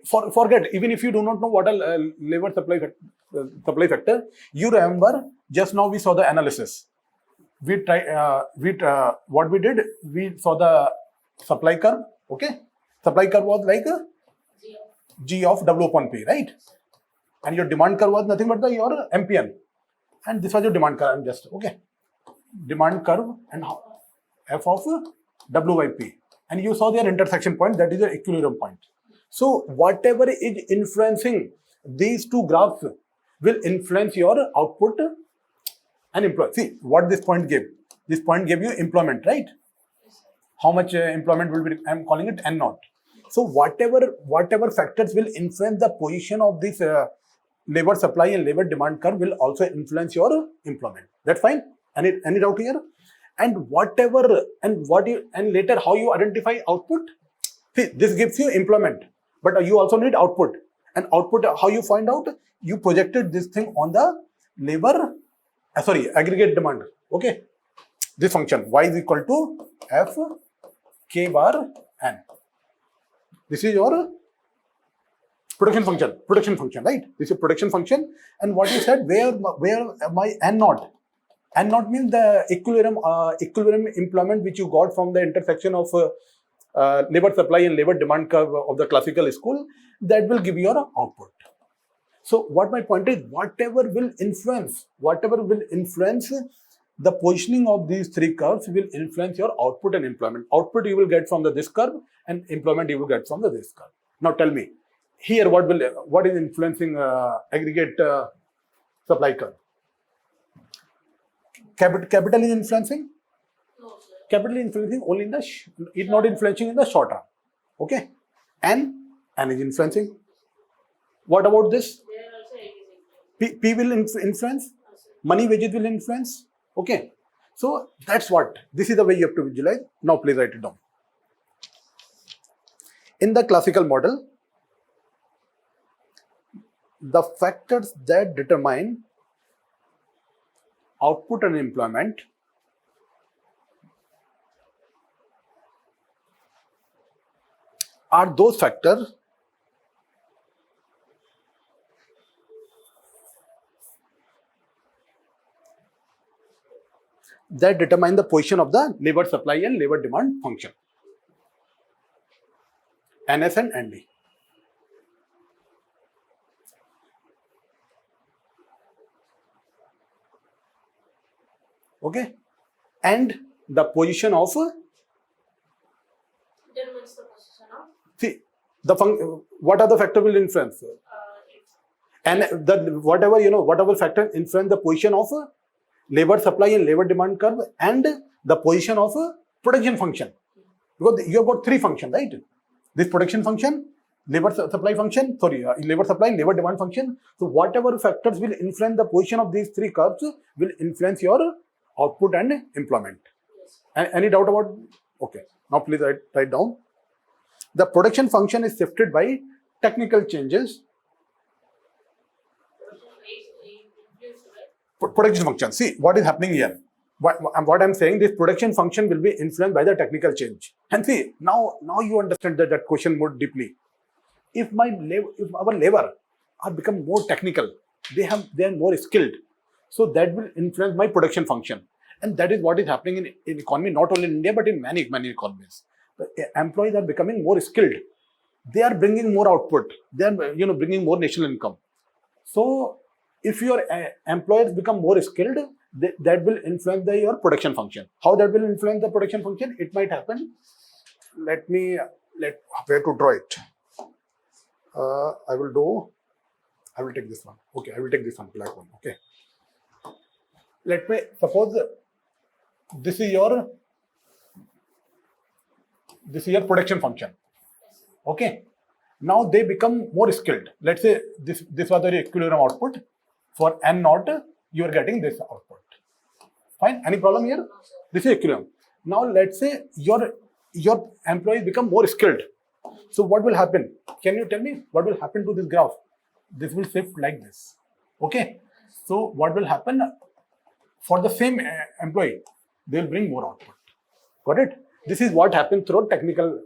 Forget. Even if you do not know what a labor supply factor, you remember just now we saw the analysis. What we did, we saw the supply curve. Okay, supply curve was like a G of W upon P, right? And your demand curve was nothing but your MPN. And this was your demand curve. Demand curve and F of W by P. And you saw their intersection point, that is your equilibrium point. So whatever is influencing these two graphs will influence your output and employment. See what this point gave. This point gave you employment, right? How much employment will be? I'm calling it N naught. So whatever factors will influence the position of this labor supply and labor demand curve will also influence your employment. That's fine. Any doubt here? And later how you identify output? See, this gives you employment, but you also need output. And output, how you find out? You projected this thing on the aggregate demand. Okay, this function y is equal to F K bar N. This is your production function, right? This is production function. And what you said, where my N naught? N naught means the equilibrium employment which you got from the intersection of labor supply and labor demand curve of the classical school, that will give you your output. So what my point is, whatever will influence the positioning of these three curves will influence your output and employment. Output you will get from this curve, and employment you will get from this curve. Now tell me, here what is influencing aggregate supply curve? Capital is influencing? No, sir. Capital is influencing only in it's not influencing in the short run. Okay? N is influencing. What about this? There also it is influencing. P will influence. Money, wages will influence. Okay? So that's what. This is the way you have to visualize. Now please write it down. In the classical model, the factors that determine output and employment are those factors that determine the position of the labor supply and labor demand function, NS and ND. Okay, and the position of Determines the position of see the what are the factor will influence and the whatever factor influence the position of labor supply and labor demand curve and the position of production function, because you have got three functions, right? This production function, labor supply function, labor supply and labor demand function. So whatever factors will influence the position of these three curves will influence your output and employment. Any doubt about? Okay, now please write down. The production function is shifted by technical changes. production rate influenced by Production function. See what is happening here. What I'm saying, this production function will be influenced by the technical change. And see, now you understand that question more deeply. If our labor are become more technical, they are more skilled, so that will influence my production function. And that is what is happening in economy, not only in India but in many economies. The employees are becoming more skilled. They are bringing more output. They are bringing more national income. So if your employers become more skilled, that will influence your production function. How that will influence the production function? It might happen. Where to draw it? I will take this one. Okay, I will take this one, black one. Okay. Let me suppose this is your production function. Okay. Now they become more skilled. Let's say this was the equilibrium output. For N naught, you are getting this output. Fine. Any problem here? This is equilibrium. Now let's say your employees become more skilled. So what will happen? Can you tell me what will happen to this graph? This will shift like this. Okay. So what will happen? For the same employee, they will bring more output. Got it? This is what happens through technical.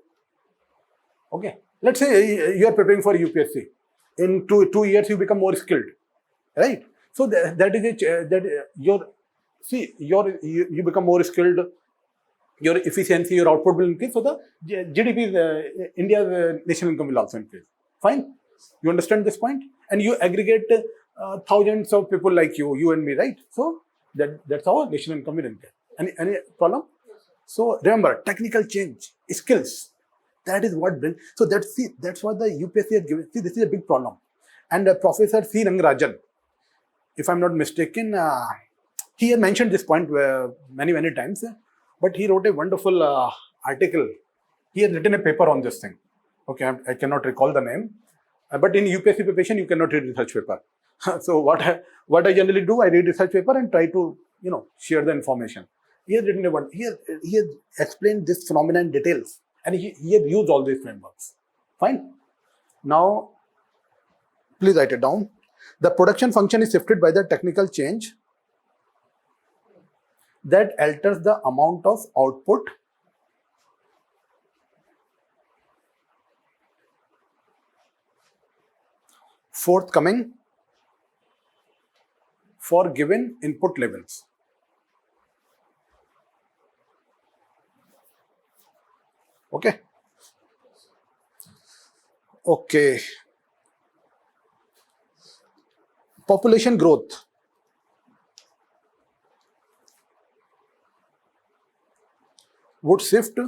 Okay. Let's say you are preparing for UPSC. In two years, you become more skilled, right? So that is you become more skilled. Your efficiency, your output will increase. So the GDP, India's national income will also increase. Fine. You understand this point? And you aggregate thousands of people like you and me, right? So that's how national income will increase. Any problem? So remember, technical change, skills. That is what brings. So that's what the UPSC has given. See, this is a big problem. And Professor C. Rangarajan, if I'm not mistaken, he had mentioned this point many times. But he wrote a wonderful article. He has written a paper on this thing. Okay, I cannot recall the name. But in UPSC preparation, you cannot read research paper. So what I generally do, I read research paper and try to share the information. He has written he has explained this phenomenon in details, and he has used all these frameworks. Fine. Now, please write it down. The production function is shifted by the technical change that alters the amount of output forthcoming for given input levels. Okay. Okay. Population growth. Would shift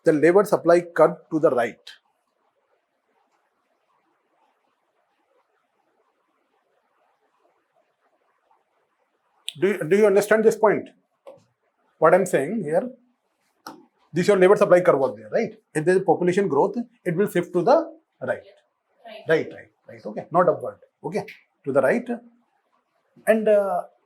the labor supply curve to the right. Do you understand this point? What I'm saying here? This your labor supply curve was there, right? If there is population growth, it will shift to the right. Right. Okay, not upward. Okay, to the right. And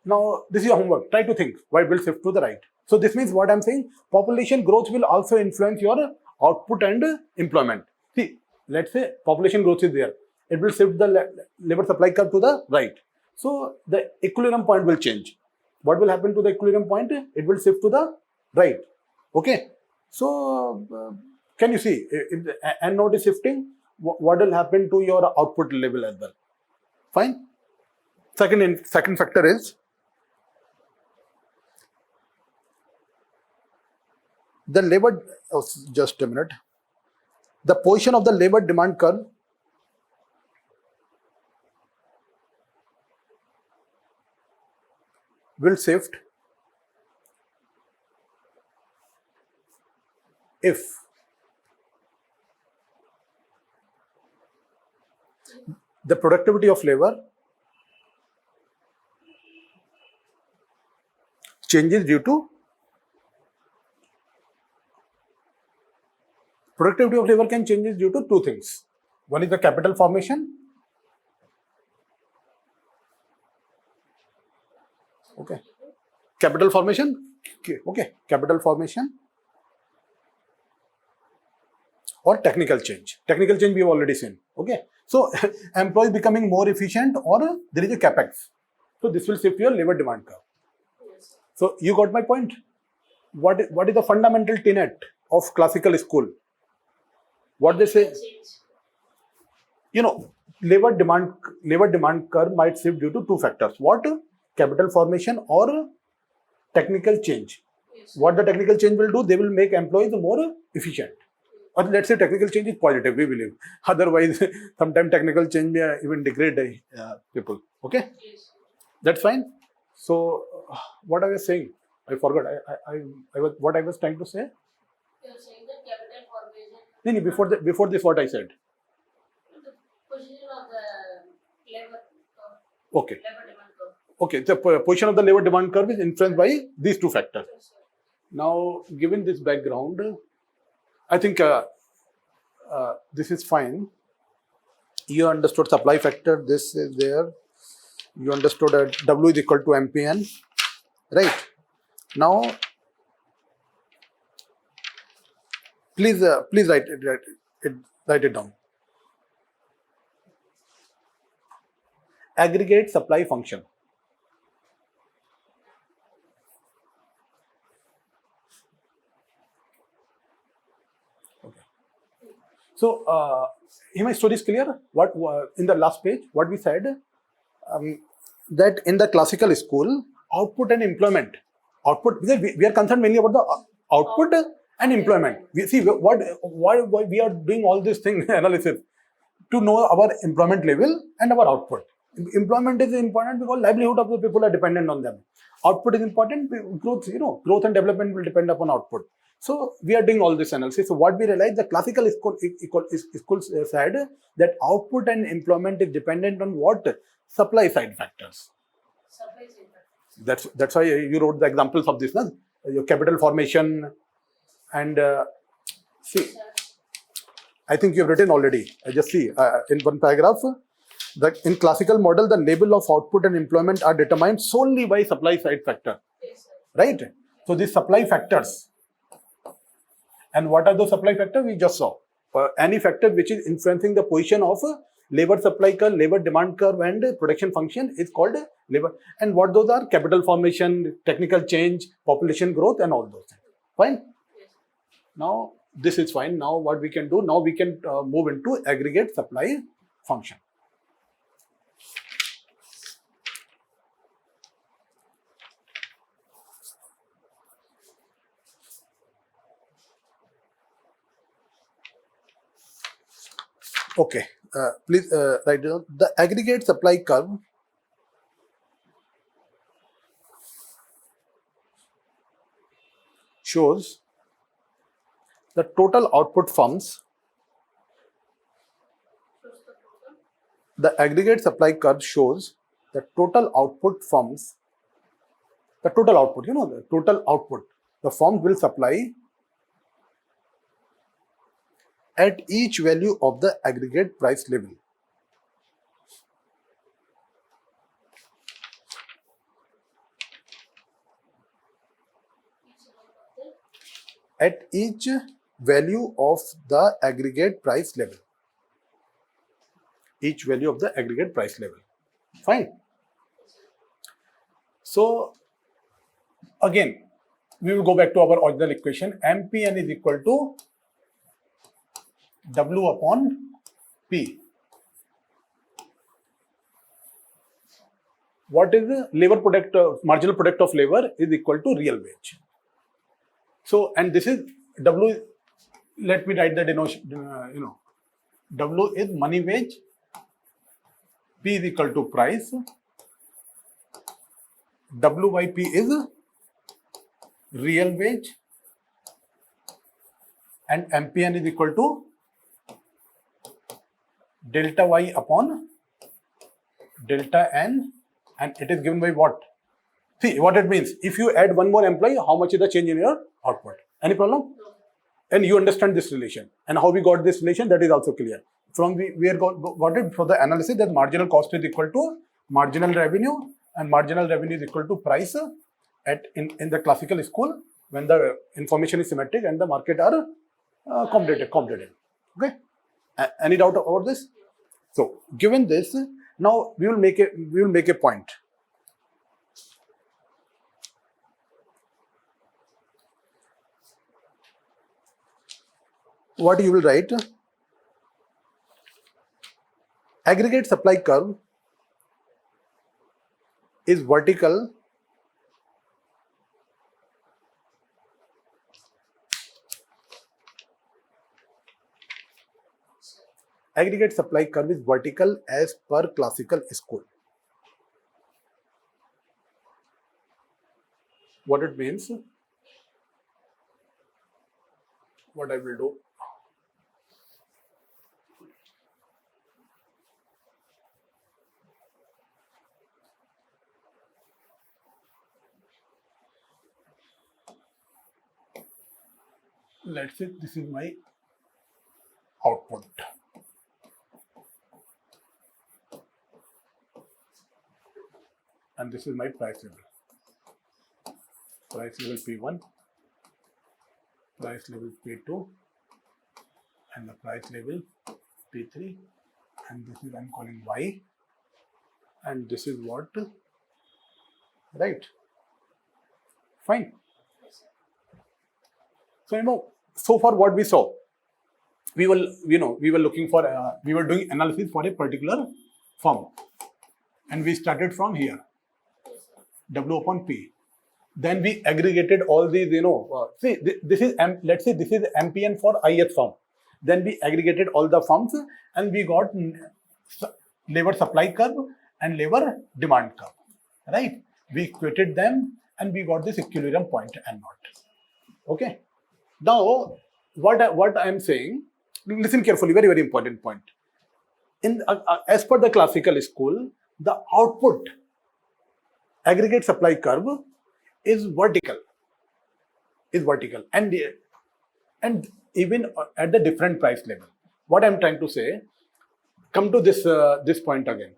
now this is your homework. Try to think why it will shift to the right. So this means what I'm saying, population growth will also influence your output and employment. See, let's say population growth is there. It will shift the labor supply curve to the right. So the equilibrium point will change. What will happen to the equilibrium point? It will shift to the right. Okay. So can you see if the N node is shifting, what will happen to your output level as well? Fine. Second factor is the labor. Oh, just a minute. The position of the labor demand curve will shift if the productivity of labor changes due to productivity of labor can changes due to two things. One is the capital formation. Okay. Capital formation. Okay. Capital formation or technical change. Technical change we have already seen. Okay. So employees becoming more efficient or there is a capex. So this will shift your labor demand curve. Yes. So you got my point. What is the fundamental tenet of classical school? What they say, Change. labor demand curve might shift due to two factors. What? Capital formation or technical change. Yes. What the technical change will do, they will make employees more efficient. Or let's say technical change is positive, we believe. Otherwise, sometimes technical change may even degrade people. Okay, Yes. that's fine. So, what I was saying, I forgot. What I was trying to say. You're saying that capital formation. No, before this, what I said. The position of the labor. Okay. Labor demand curve. Okay, the position of the labor demand curve is influenced by these two factors. Yes, sir. Now, given this background, I think this is fine. You understood supply factor, this is there. You understood that W is equal to MPN, right? Now, please write it down. Aggregate supply function. Okay. So, my story is clear. What in the last page, what we said, that in the classical school, output and employment. Output, because we are concerned mainly about the output and employment. We see why we are doing all this thing analysis to know our employment level and our output. Employment is important because livelihood of the people are dependent on them. Output is important. Growth and development will depend upon output. So we are doing all this analysis. So what we realize, the classical school said that output and employment is dependent on what? Supply side factors. Supply chain factor. That's why you wrote the examples of this, no? Your capital formation and see. Sir. I think you have written already. I just see in one paragraph that in classical model, the level of output and employment are determined solely by supply side factor, Yes, sir. right? So these supply factors. And what are those supply factors? We just saw. Any factor which is influencing the position of labor supply curve, labor demand curve, and production function is called labor. And what those are? Capital formation, technical change, population growth, and all those things. Fine. Yes. Now this is fine. Now what we can do? Now we can move into aggregate supply function. Okay, please write down the aggregate supply curve shows the total output firms. Shows the total. The aggregate supply curve shows the total output firms. The total output, the total output the firm will supply at each value of the aggregate price level. At each value of the aggregate price level. Each value of the aggregate price level. Fine. So, again, we will go back to our original equation. MPN is equal to W upon P. What is the labor product, marginal product of labor is equal to real wage. So, and this is W, let me write the denotation, W is money wage, P is equal to price, W by P is real wage and MPN is equal to delta Y upon delta N, and it is given by what? See what it means. If you add one more employee, how much is the change in your output? Any problem? And you understand this relation and how we got this relation, that is also clear. From we are got it for the analysis that marginal cost is equal to marginal revenue, and marginal revenue is equal to price at in the classical school when the information is symmetric and the market are competitive. Okay. Any doubt about this? So given this, now we will make a point. What you will write? Aggregate supply curve is vertical as per classical school. What it means? What I will do? Let's say this is my output. And this is my price level. Price level P1, price level P2, and the price level P3. And this is I'm calling Y. And this is what? Right. Fine. So so far what we saw, we were looking for we were doing analysis for a particular firm, and we started from here, W upon P. Then we aggregated all these, see this is let's say this is MPN for IAS firm. Then we aggregated all the firms and we got labor supply curve and labor demand curve, right? We equated them and we got this equilibrium point and not. Okay. Now, what I am saying, listen carefully, very, very important point. In as per the classical school, the output aggregate supply curve is vertical, and even at the different price level. What I am trying to say, come to this point again.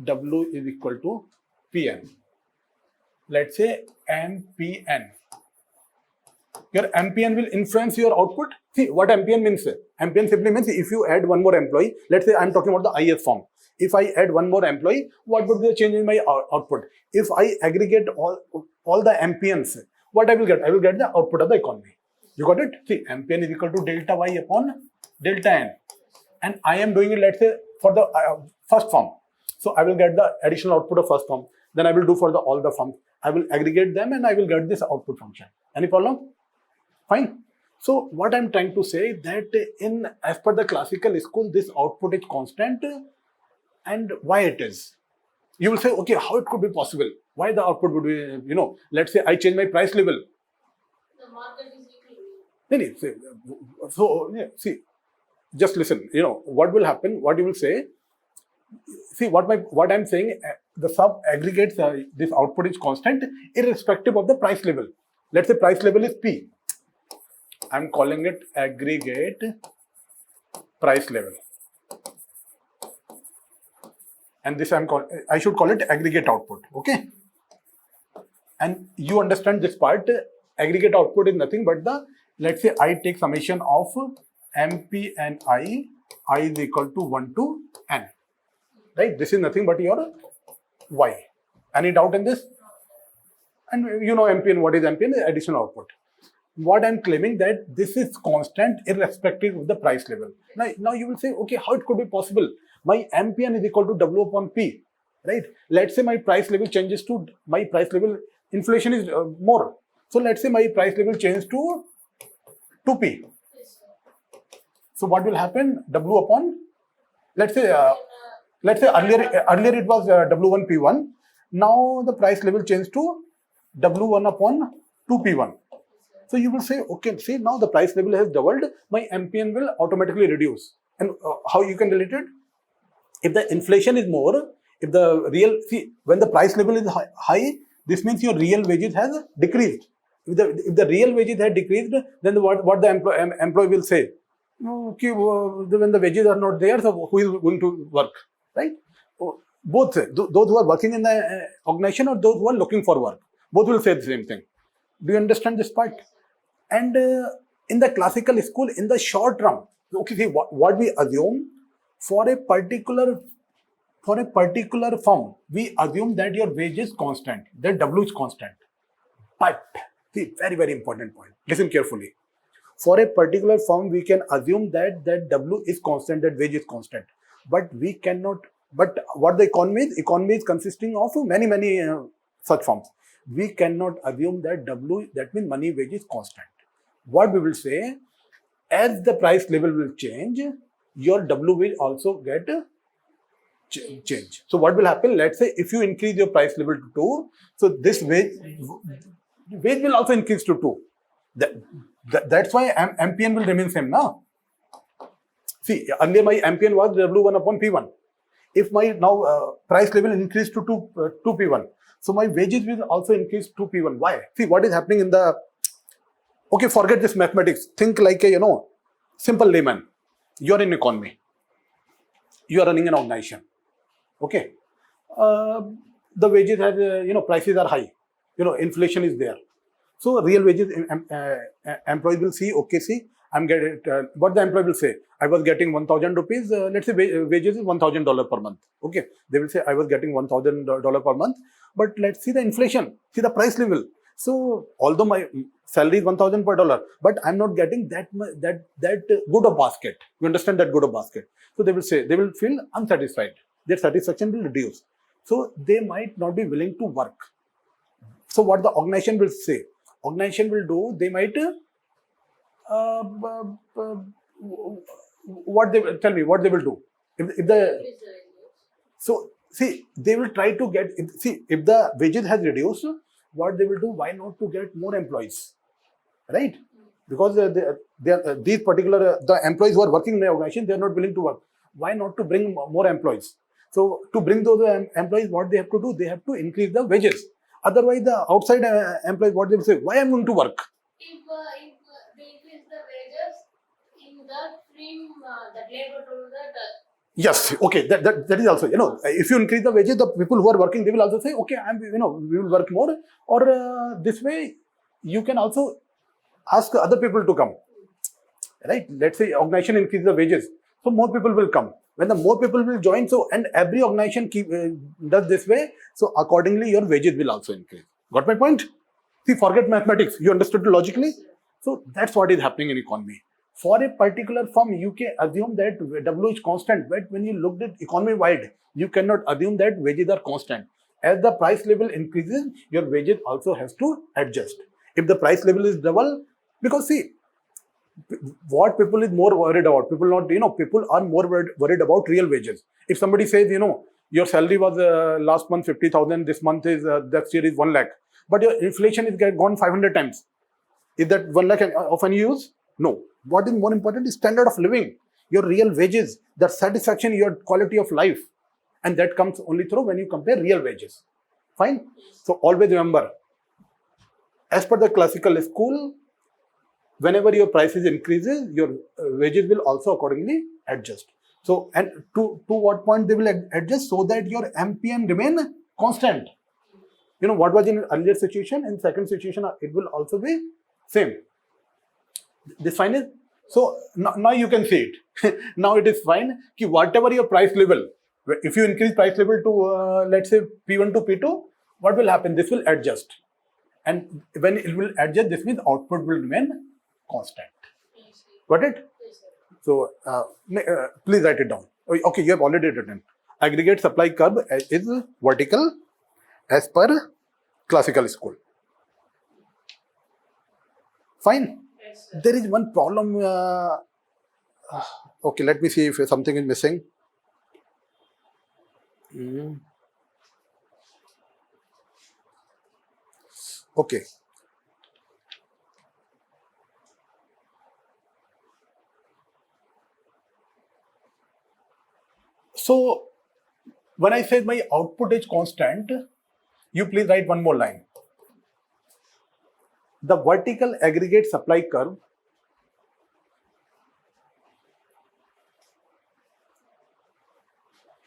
W is equal to PN. Let's say MPN. Your MPN will influence your output. See what MPN means. MPN simply means if you add one more employee, let's say I'm talking about the IAS form. If I add one more employee, what would be the change in my output? If I aggregate all the MPNs, what I will get? I will get the output of the economy. You got it? See, MPN is equal to delta Y upon delta N. And I am doing it, let's say, for the first firm. So I will get the additional output of first firm. Then I will do for all the firms. I will aggregate them and I will get this output function. Any problem? Fine. So what I'm trying to say that as per the classical school, this output is constant, and why it is? You will say, okay, how it could be possible? Why the output would be, let's say I change my price level. The market is equilibrium. So see, just listen. What will happen? What you will say? See what I'm saying. The sub aggregates. This output is constant irrespective of the price level. Let's say price level is P. I'm calling it aggregate price level, and this I should call it aggregate output. Okay, and you understand this part. Aggregate output is nothing but let's say I take summation of MP and I is equal to 1 to N. Right? This is nothing but your Y. Any doubt in this? And MPN, what is MPN? Additional output. What I'm claiming that this is constant irrespective of the price level. Now you will say, okay, how it could be possible? My MPN is equal to W upon P, right? Let's say my price level changes to my price level. Inflation is more. So let's say my price level changes to 2P. So what will happen? W upon, let's say, let's say earlier it was W1 P1. Now the price level changed to W1 upon 2P1. So you will say, okay, see now the price level has doubled, my MPN will automatically reduce. And how you can relate it? If the inflation is more, if the real, see, when the price level is high, this means your real wages has decreased. If the real wages had decreased, then what the employee will say? Okay, when the wages are not there, so who is going to work, right? Both, those who are working in the organization or those who are looking for work, both will say the same thing. Do you understand this part? And in the classical school, in the short term, okay, see what we assume for a particular firm, we assume that your wage is constant, that W is constant. But see, very, very important point. Listen carefully. For a particular firm, we can assume that W is constant, that wage is constant. But we cannot. But what the economy is? Economy is consisting of many such firms. We cannot assume that W, that means money wage is constant. What we will say, as the price level will change, your W will also get change. So what will happen? Let's say if you increase your price level to 2, so this wage will also increase to 2. That's why MPN will remain same now. See, earlier my MPN was W1 upon P1. If my now price level increased to 2 P1, so my wages will also increase to P1. Why? See, what is happening in the, okay, forget this mathematics. Think like a, simple layman. You are in economy. You are running an organization. Okay. The wages have, prices are high. Inflation is there. So real wages, employees will see, okay, see, I'm getting, what the employee will say, I was getting 1,000 rupees, let's say wages is $1,000 per month. Okay. They will say, I was getting $1,000 per month, but let's see the inflation, see the price level. So although my salary is $1,000 per dollar, but I'm not getting that good a basket. You understand that good a basket? So they will say, they will feel unsatisfied. Their satisfaction will reduce. So they might not be willing to work. So what the organization will say? Organization will do, they might, what they will, tell me what they will do. If the, so see, they will try to get, see, if the wages has reduced, what they will do, why not to get more employees, right? Because these particular, the employees who are working in the organization, they are not willing to work. Why not to bring more employees? So to bring those employees, what they have to do, they have to increase the wages. Otherwise, the outside employees, what they will say, why am I going to work? If they increase the wages in the stream that labor to that. Yes, okay, that is also, if you increase the wages, the people who are working, they will also say, okay, we will work more. Or this way, you can also ask other people to come, right? Let's say organization increase the wages, so more people will come. When the more people will join, so and every organization does this way, so accordingly your wages will also increase. Got my point? See, forget mathematics. You understood it logically? So that's what is happening in economy. For a particular firm, you can assume that W is constant, but when you looked at economy wide, you cannot assume that wages are constant. As the price level increases, your wages also has to adjust. If the price level is double, because see, what people is more worried about, people are more worried about real wages. If somebody says, your salary was last month 50,000, this month is next year is 1 lakh, but your inflation is gone 500 times. Is that 1 lakh of any use? No. What is more important is standard of living, your real wages, the satisfaction, your quality of life, and that comes only through when you compare real wages. Fine. So always remember, as per the classical school, whenever your prices increases, your wages will also accordingly adjust. So, and to what point they will adjust, so that your MPN remain constant. What was in earlier situation, in second situation, it will also be same. This fine is, so now you can see it. Now it is fine. Ki whatever your price level, if you increase price level to let's say P1 to P2, what will happen? This will adjust. And when it will adjust, this means output will remain constant. Got it? So please write it down. Okay, you have already written. Aggregate supply curve is vertical as per classical school. Fine. There is one problem. Okay, let me see if something is missing. Mm. Okay. So when I say my output is constant, you please write one more line. The vertical aggregate supply curve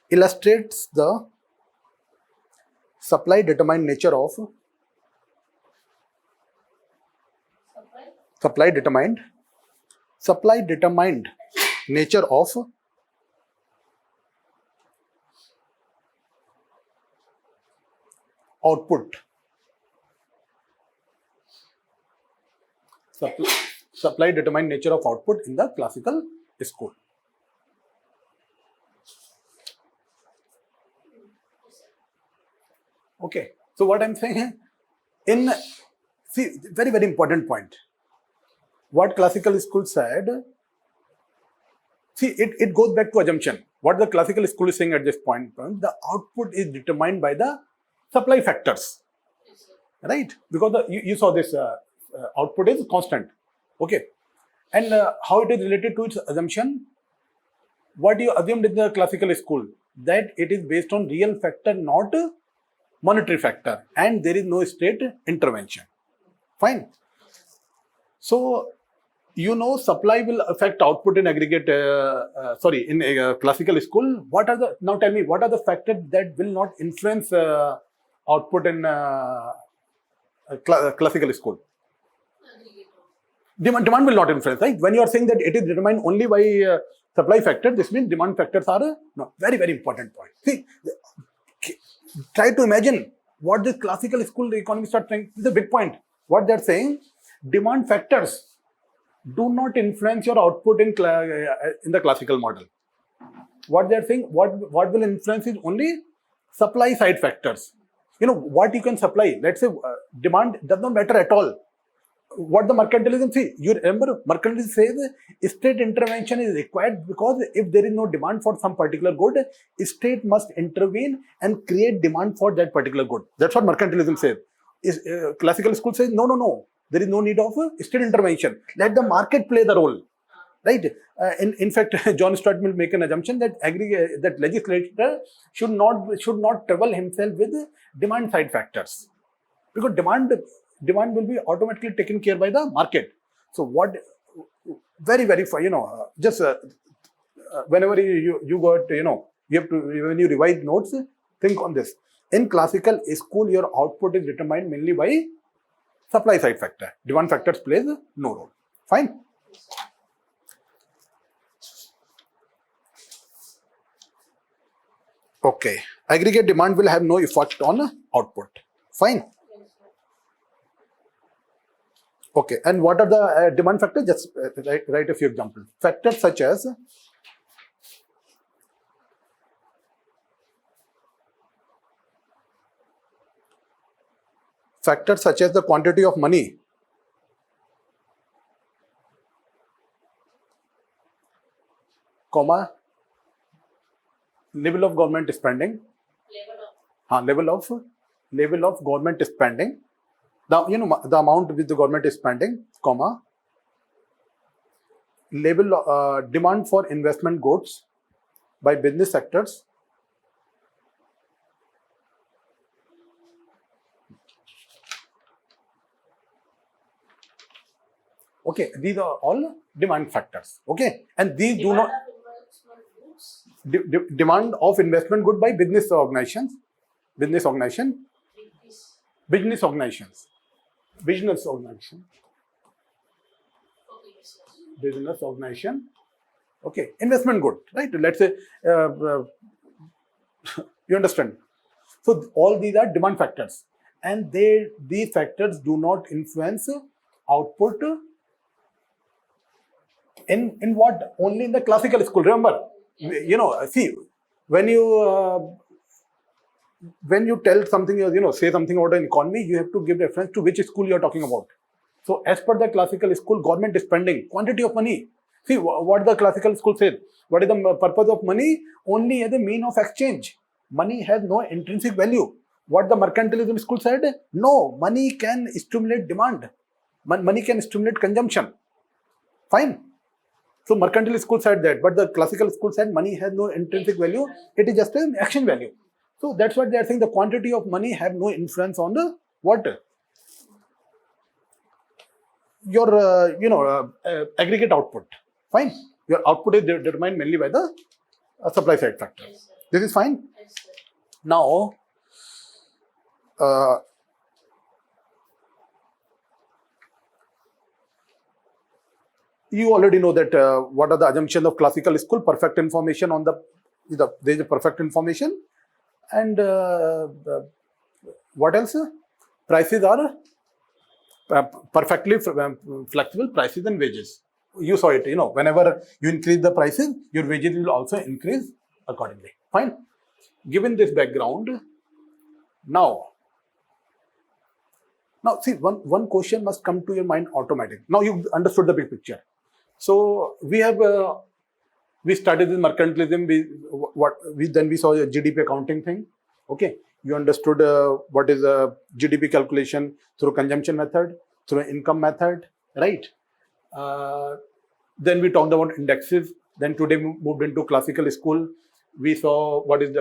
illustrates the supply determined nature of supply determined nature of output. Supply determined nature of output in the classical school. Okay. So what I'm saying in very, very important point. What classical school said, it goes back to assumption. What the classical school is saying at this point, the output is determined by the supply factors, right? Because you saw this output is constant, okay? And how it is related to its assumption? What you assumed in the classical school, that it is based on real factor, not monetary factor, and there is no state intervention. Fine. So, supply will affect output in aggregate, in a classical school. Now tell me, what are the factors that will not influence output in classical school? Demand will not influence, right? When you are saying that it is determined only by supply factor, this means demand factors are no, very, very important point. See, try to imagine what the classical school economists are trying. This is a big point. What they are saying, demand factors do not influence your output in the classical model. What they are saying, what will influence is only supply side factors. What you can supply. Let's say demand does not matter at all. What the mercantilism you remember, mercantilism says state intervention is required because if there is no demand for some particular good, state must intervene and create demand for that particular good. That's what mercantilism says. Classical school says no. There is no need of state intervention. Let the market play the role, right? In fact, John Stuart will make an assumption that that legislator should not trouble himself with demand side factors, because demand will be automatically taken care by the market. So what very just whenever you got you have to, when you revise notes, think on this. In classical school, your output is determined mainly by supply side factor. Demand factors plays no role. Fine. Okay. Aggregate demand will have no effect on output. Fine. Okay. And what are the demand factors? Just write a few examples. Factors such as the quantity of money, comma, level of government spending, level of government spending, the amount which the government is spending, comma, level demand for investment goods by business sectors, okay, these are all demand factors. Okay, and these do not demand of investment good by business organizations. Okay, investment good, right? Let's say you understand. So all these are demand factors, and these factors do not influence output in what? Only in the classical school. Remember, see, when you tell something, say something about an economy, you have to give reference to which school you are talking about. So as per the classical school, government spending, quantity of money. See what the classical school said. What is the purpose of money? Only as a mean of exchange. Money has no intrinsic value. What the mercantilism school said? No, money can stimulate demand. Money can stimulate consumption. Fine. So mercantile school said that, but the classical school said money has no intrinsic value. It is just an action value. So that's what they are saying. The quantity of money have no influence on the what? Your aggregate output. Fine. Your output is determined mainly by the supply side factor. Yes, sir. This is fine. Yes, sir. Now, you already know that what are the assumptions of classical school? Perfect information on there is a perfect information, and what else? Prices are perfectly flexible prices and wages. You saw it, whenever you increase the prices, your wages will also increase accordingly. Fine. Given this background, now see, one question must come to your mind automatic. Now you understood the big picture. So we started with mercantilism. Then we saw a GDP accounting thing. Okay, you understood what is a GDP calculation through consumption method, through income method, right? Then we talked about indexes. Then today we moved into classical school. We saw what is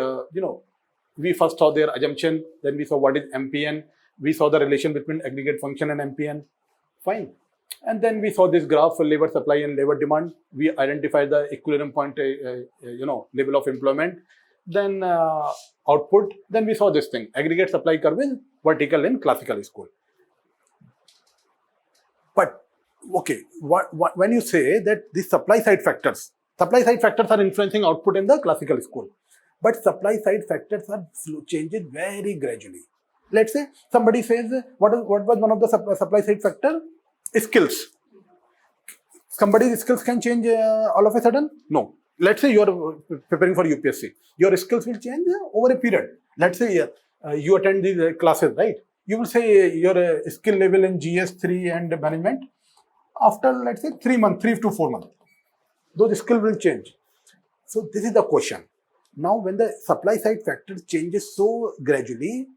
we first saw their assumption. Then we saw what is MPN. We saw the relation between aggregate function and MPN. Fine. And then we saw this graph for labor supply and labor demand. We identified the equilibrium point, level of employment. Then output. Then we saw this thing. Aggregate supply curve is vertical in classical school. But okay, when you say that the supply side factors are influencing output in the classical school, but supply side factors are changing very gradually. Let's say somebody says, what was one of the supply side factor? Skills. Somebody's skills can change all of a sudden? No. Let's say you are preparing for UPSC. Your skills will change over a period. Let's say you attend these classes, right? You will say your skill level in GS3 and management after, let's say, 3 to 4 months. Those skills will change. So this is the question. Now, when the supply side factor changes so gradually,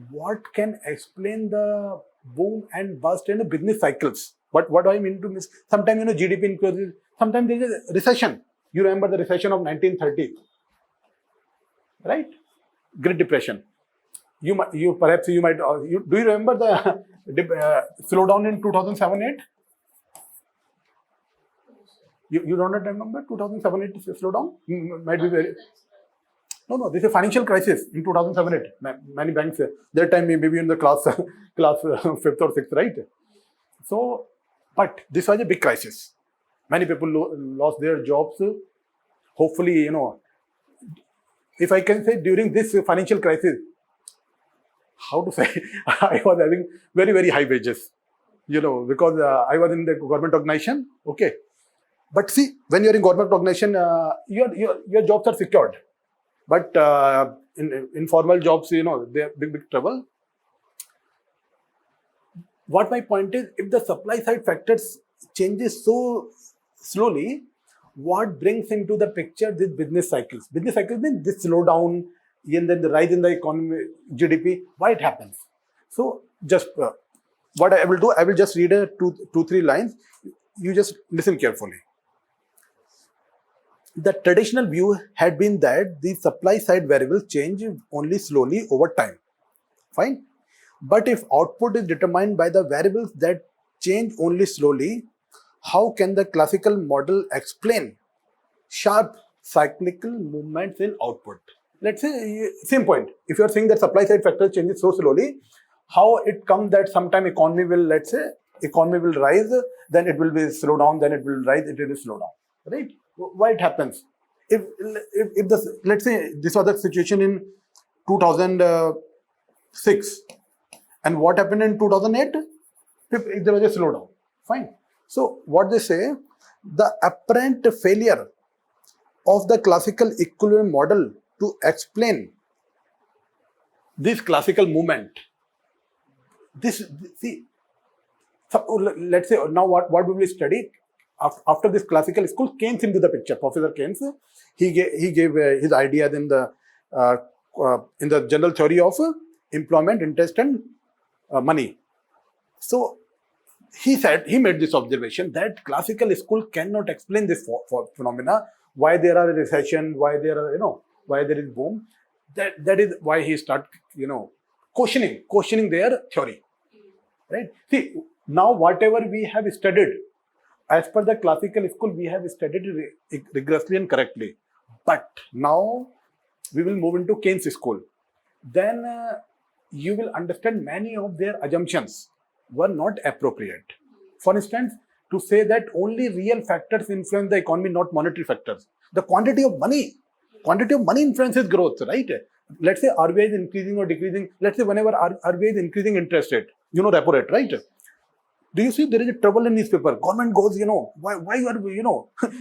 what can explain the boom and bust in the business cycles? What do I mean to miss? Sometimes GDP increases. Sometimes there is a recession. You remember the recession of 1930, right? Great Depression. Do you remember the slowdown in 2007-8? You don't remember 2007-8 slowdown? Might be very. No, this is a financial crisis in 2007-8. Many banks, that time maybe in the class 5th or 6th, right? So, but this was a big crisis. Many people lost their jobs. Hopefully, if I can say during this financial crisis, how to say, I was having very, very high wages, because I was in the government organization. Okay. But see, when you're in government organization, your jobs are secured. But in informal jobs, they're big trouble. What my point is, if the supply side factors changes so slowly, what brings into the picture these business cycles? Business cycles mean this slowdown and then the rise in the economy, GDP. Why it happens? So just what I will do, I will just read two, 3 lines. You just listen carefully. The traditional view had been that the supply side variables change only slowly over time. Fine. But if output is determined by the variables that change only slowly, how can the classical model explain sharp cyclical movements in output? Let's say, same point. If you are saying that supply side factor changes so slowly, how it comes that sometime economy will rise, then it will be slow down, then it will rise, it will slow down, right? Why it happens? If let's say this was the situation in 2006, and what happened in 2008? If there was a slowdown, fine. So what they say, the apparent failure of the classical equilibrium model to explain this classical movement. Let's say now what we will study after this classical school. Keynes into the picture. Professor Keynes, he gave his ideas in the in the general theory of employment, interest, and money. So he made this observation that classical school cannot explain this phenomena, why there are a recession, why there are, why there is boom. That is why he start, questioning their theory, right? See, now whatever we have studied, as per the classical school, we have studied rigorously and correctly. But now we will move into Keynes school. Then you will understand many of their assumptions were not appropriate. For instance, to say that only real factors influence the economy, not monetary factors. The quantity of money influences growth, right? Let's say RBI is increasing or decreasing. Let's say whenever RBI is increasing interest rate, repo rate, right? Do you see there is a trouble in newspaper? Government goes, why you are,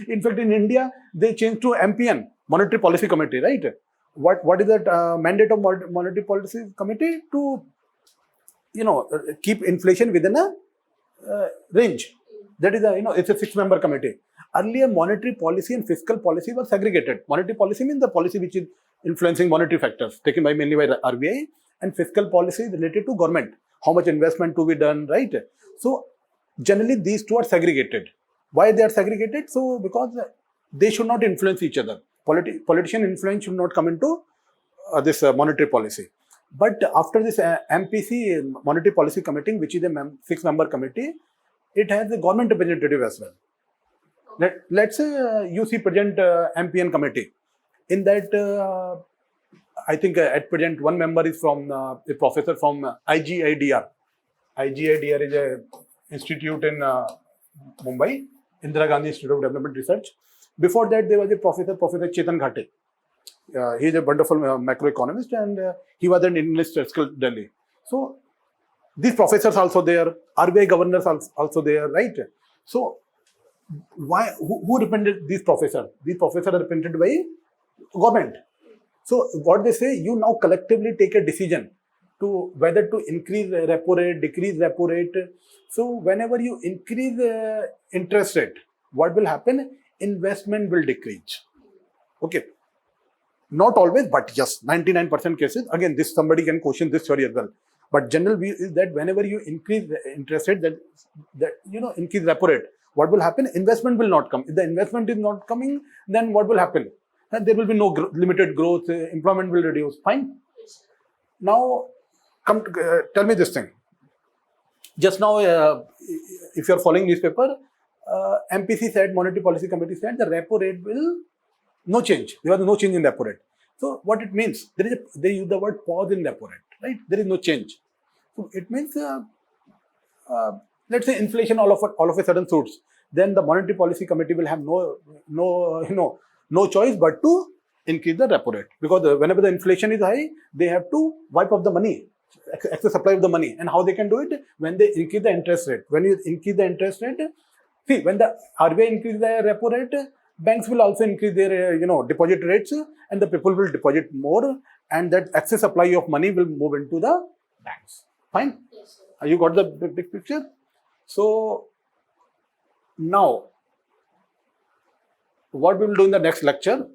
in fact, in India, they changed to MPN, Monetary Policy Committee, right? What is that mandate of Monetary Policy Committee? To, keep inflation within a range. That is it's a 6-member committee. Earlier, monetary policy and fiscal policy were segregated. Monetary policy means the policy which is influencing monetary factors taken mainly by the RBI, and fiscal policy is related to government. How much investment to be done, right? So generally these two are segregated. Why they are segregated? So because they should not influence each other. Politician influence should not come into this monetary policy. But after this MPC, Monetary Policy Committee, which is a 6-member committee, it has a government representative as well. Let's say you see present MPN committee. In that, I think at present one member is from a professor from IGIDR. IGIDR is a institute in Mumbai, Indira Gandhi Institute of Development Research. Before that, there was a Professor Chetan Ghate. He is a wonderful macroeconomist, and he was an English school Delhi. So these professors also there, RBI governors also there, right? So why? Who represented these professors? These professors are represented by government. So what they say, you now collectively take a decision to whether to increase repo rate, decrease repo rate. So whenever you increase interest rate, what will happen? Investment will decrease. Okay. Not always, but yes, 99% cases. Again, this somebody can question this theory as well. But general view is that whenever you increase the interest rate, that increase repo rate, what will happen? Investment will not come. If the investment is not coming, then what will happen? Then there will be no limited growth. Employment will reduce. Fine. Now, tell me this thing. Just now, if you are following newspaper, MPC said, Monetary Policy Committee said, the repo rate will no change. There was no change in repo rate. So what it means? They use the word pause in repo rate, right? There is no change. So it means, let's say inflation all of a sudden shoots. Then the Monetary Policy Committee will have no choice but to increase the repo rate, because whenever the inflation is high, they have to wipe off the money, excess supply of the money. And how they can do it? When they increase the interest rate. When you increase the interest rate, see, when the RBI increase the repo rate, banks will also increase their deposit rates, and the people will deposit more, and that excess supply of money will move into the banks. Fine? Yes, You got the big picture? So now, what we will do in the next lecture,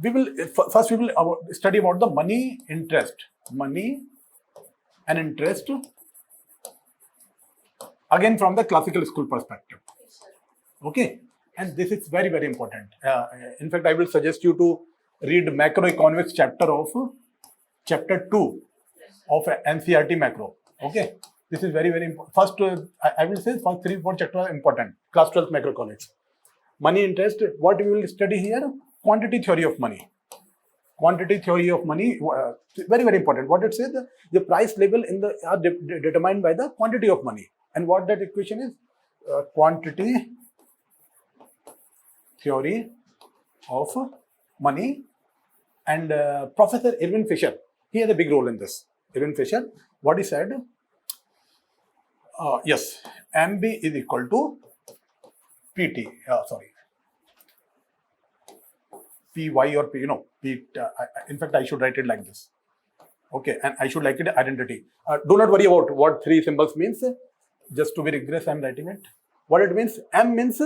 we will study about the money and interest, again from the classical school perspective. Okay, and this is very, very important. In fact, I will suggest you to read macroeconomics chapter 2 of NCERT macro. Okay, this is very, very important. First, I will say first 3-4 chapters are important. Class 12 macroeconomics. Money interest, what we will study here? Quantity theory of money. Quantity theory of money, very, very important. What it says, the price level are determined by the quantity of money. And what that equation is? Quantity theory of money. And Professor Irwin Fisher, he has a big role in this. Irwin Fisher, what he said? Yes, MB is equal to PT. PY or P, in fact, I should write it like this. Okay, and I should like it identity. Do not worry about what 3 symbols means. Just to be rigorous, I am writing it. What it means? M means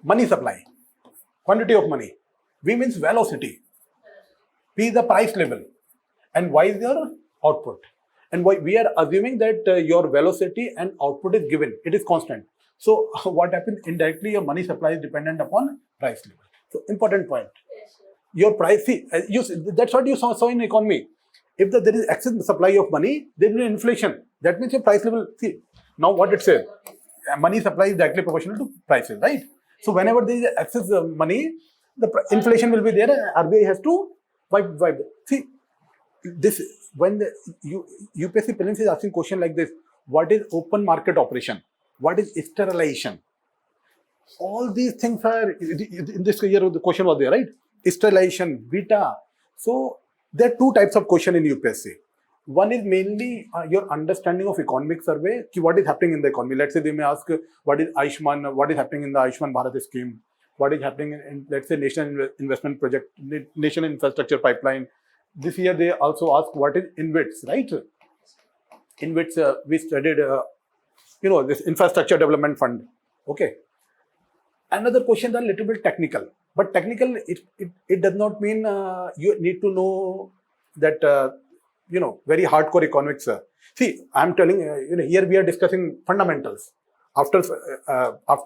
money supply, quantity of money. V means velocity. P is the price level, and Y is your output. And we are assuming that your velocity and output is given, it is constant. So what happens indirectly, your money supply is dependent upon price level. So important point. Yes, sir. Your price, see, that's what you saw in economy. If there is excess supply of money, there will be inflation. That means your price level, see, now what it says, money supply is directly proportional to prices, right? So whenever there is excess money, the inflation will be there, and RBI has to wipe. See, this, when the UPSC Prelims is asking question like this, what is open market operation? What is sterilization? All these things are, in this year the question was there, right? Sterilization, beta. So there are two types of question in UPSC. One is mainly your understanding of economic survey, what is happening in the economy. Let's say they may ask what is Ayushman, what is happening in the Ayushman Bharat scheme, what is happening in, let's say, national investment project, national infrastructure pipeline. This year they also ask what is InvITs, right? InvITs, we studied, this infrastructure development fund. Okay. Another question are a little bit technical, but technical, it does not mean you need to know that, very hardcore economics. See, I'm telling here we are discussing fundamentals. After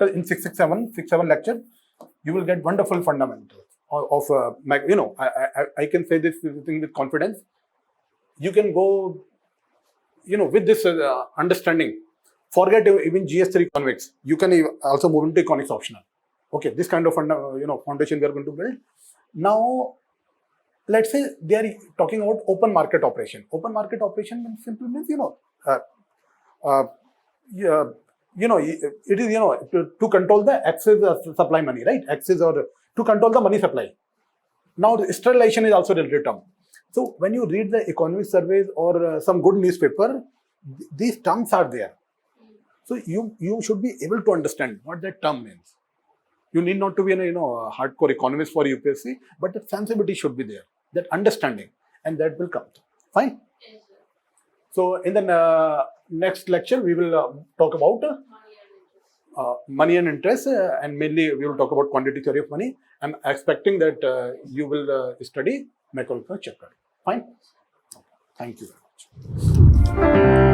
in 667 lecture, you will get wonderful fundamentals of I can say this thing with confidence. You can go, with this understanding, forget even GS3 economics. You can also move into economics optional. Okay, this kind of foundation we are going to build. Now, let's say they are talking about open market operation. Open market operation simply means it is to control the excess supply money, right? Excess, or to control the money supply. Now, sterilization is also related term. So when you read the economic surveys or some good newspaper, these terms are there. So you should be able to understand what that term means. You need not to be a hardcore economist for UPSC, but the sensibility should be there, that understanding, and that will come. Fine. Yes, sir. So in the next lecture, we will talk about money and interest, and mainly we will talk about quantity theory of money. I'm expecting that you will study macroeconomics chapter. Fine. Thank you very much.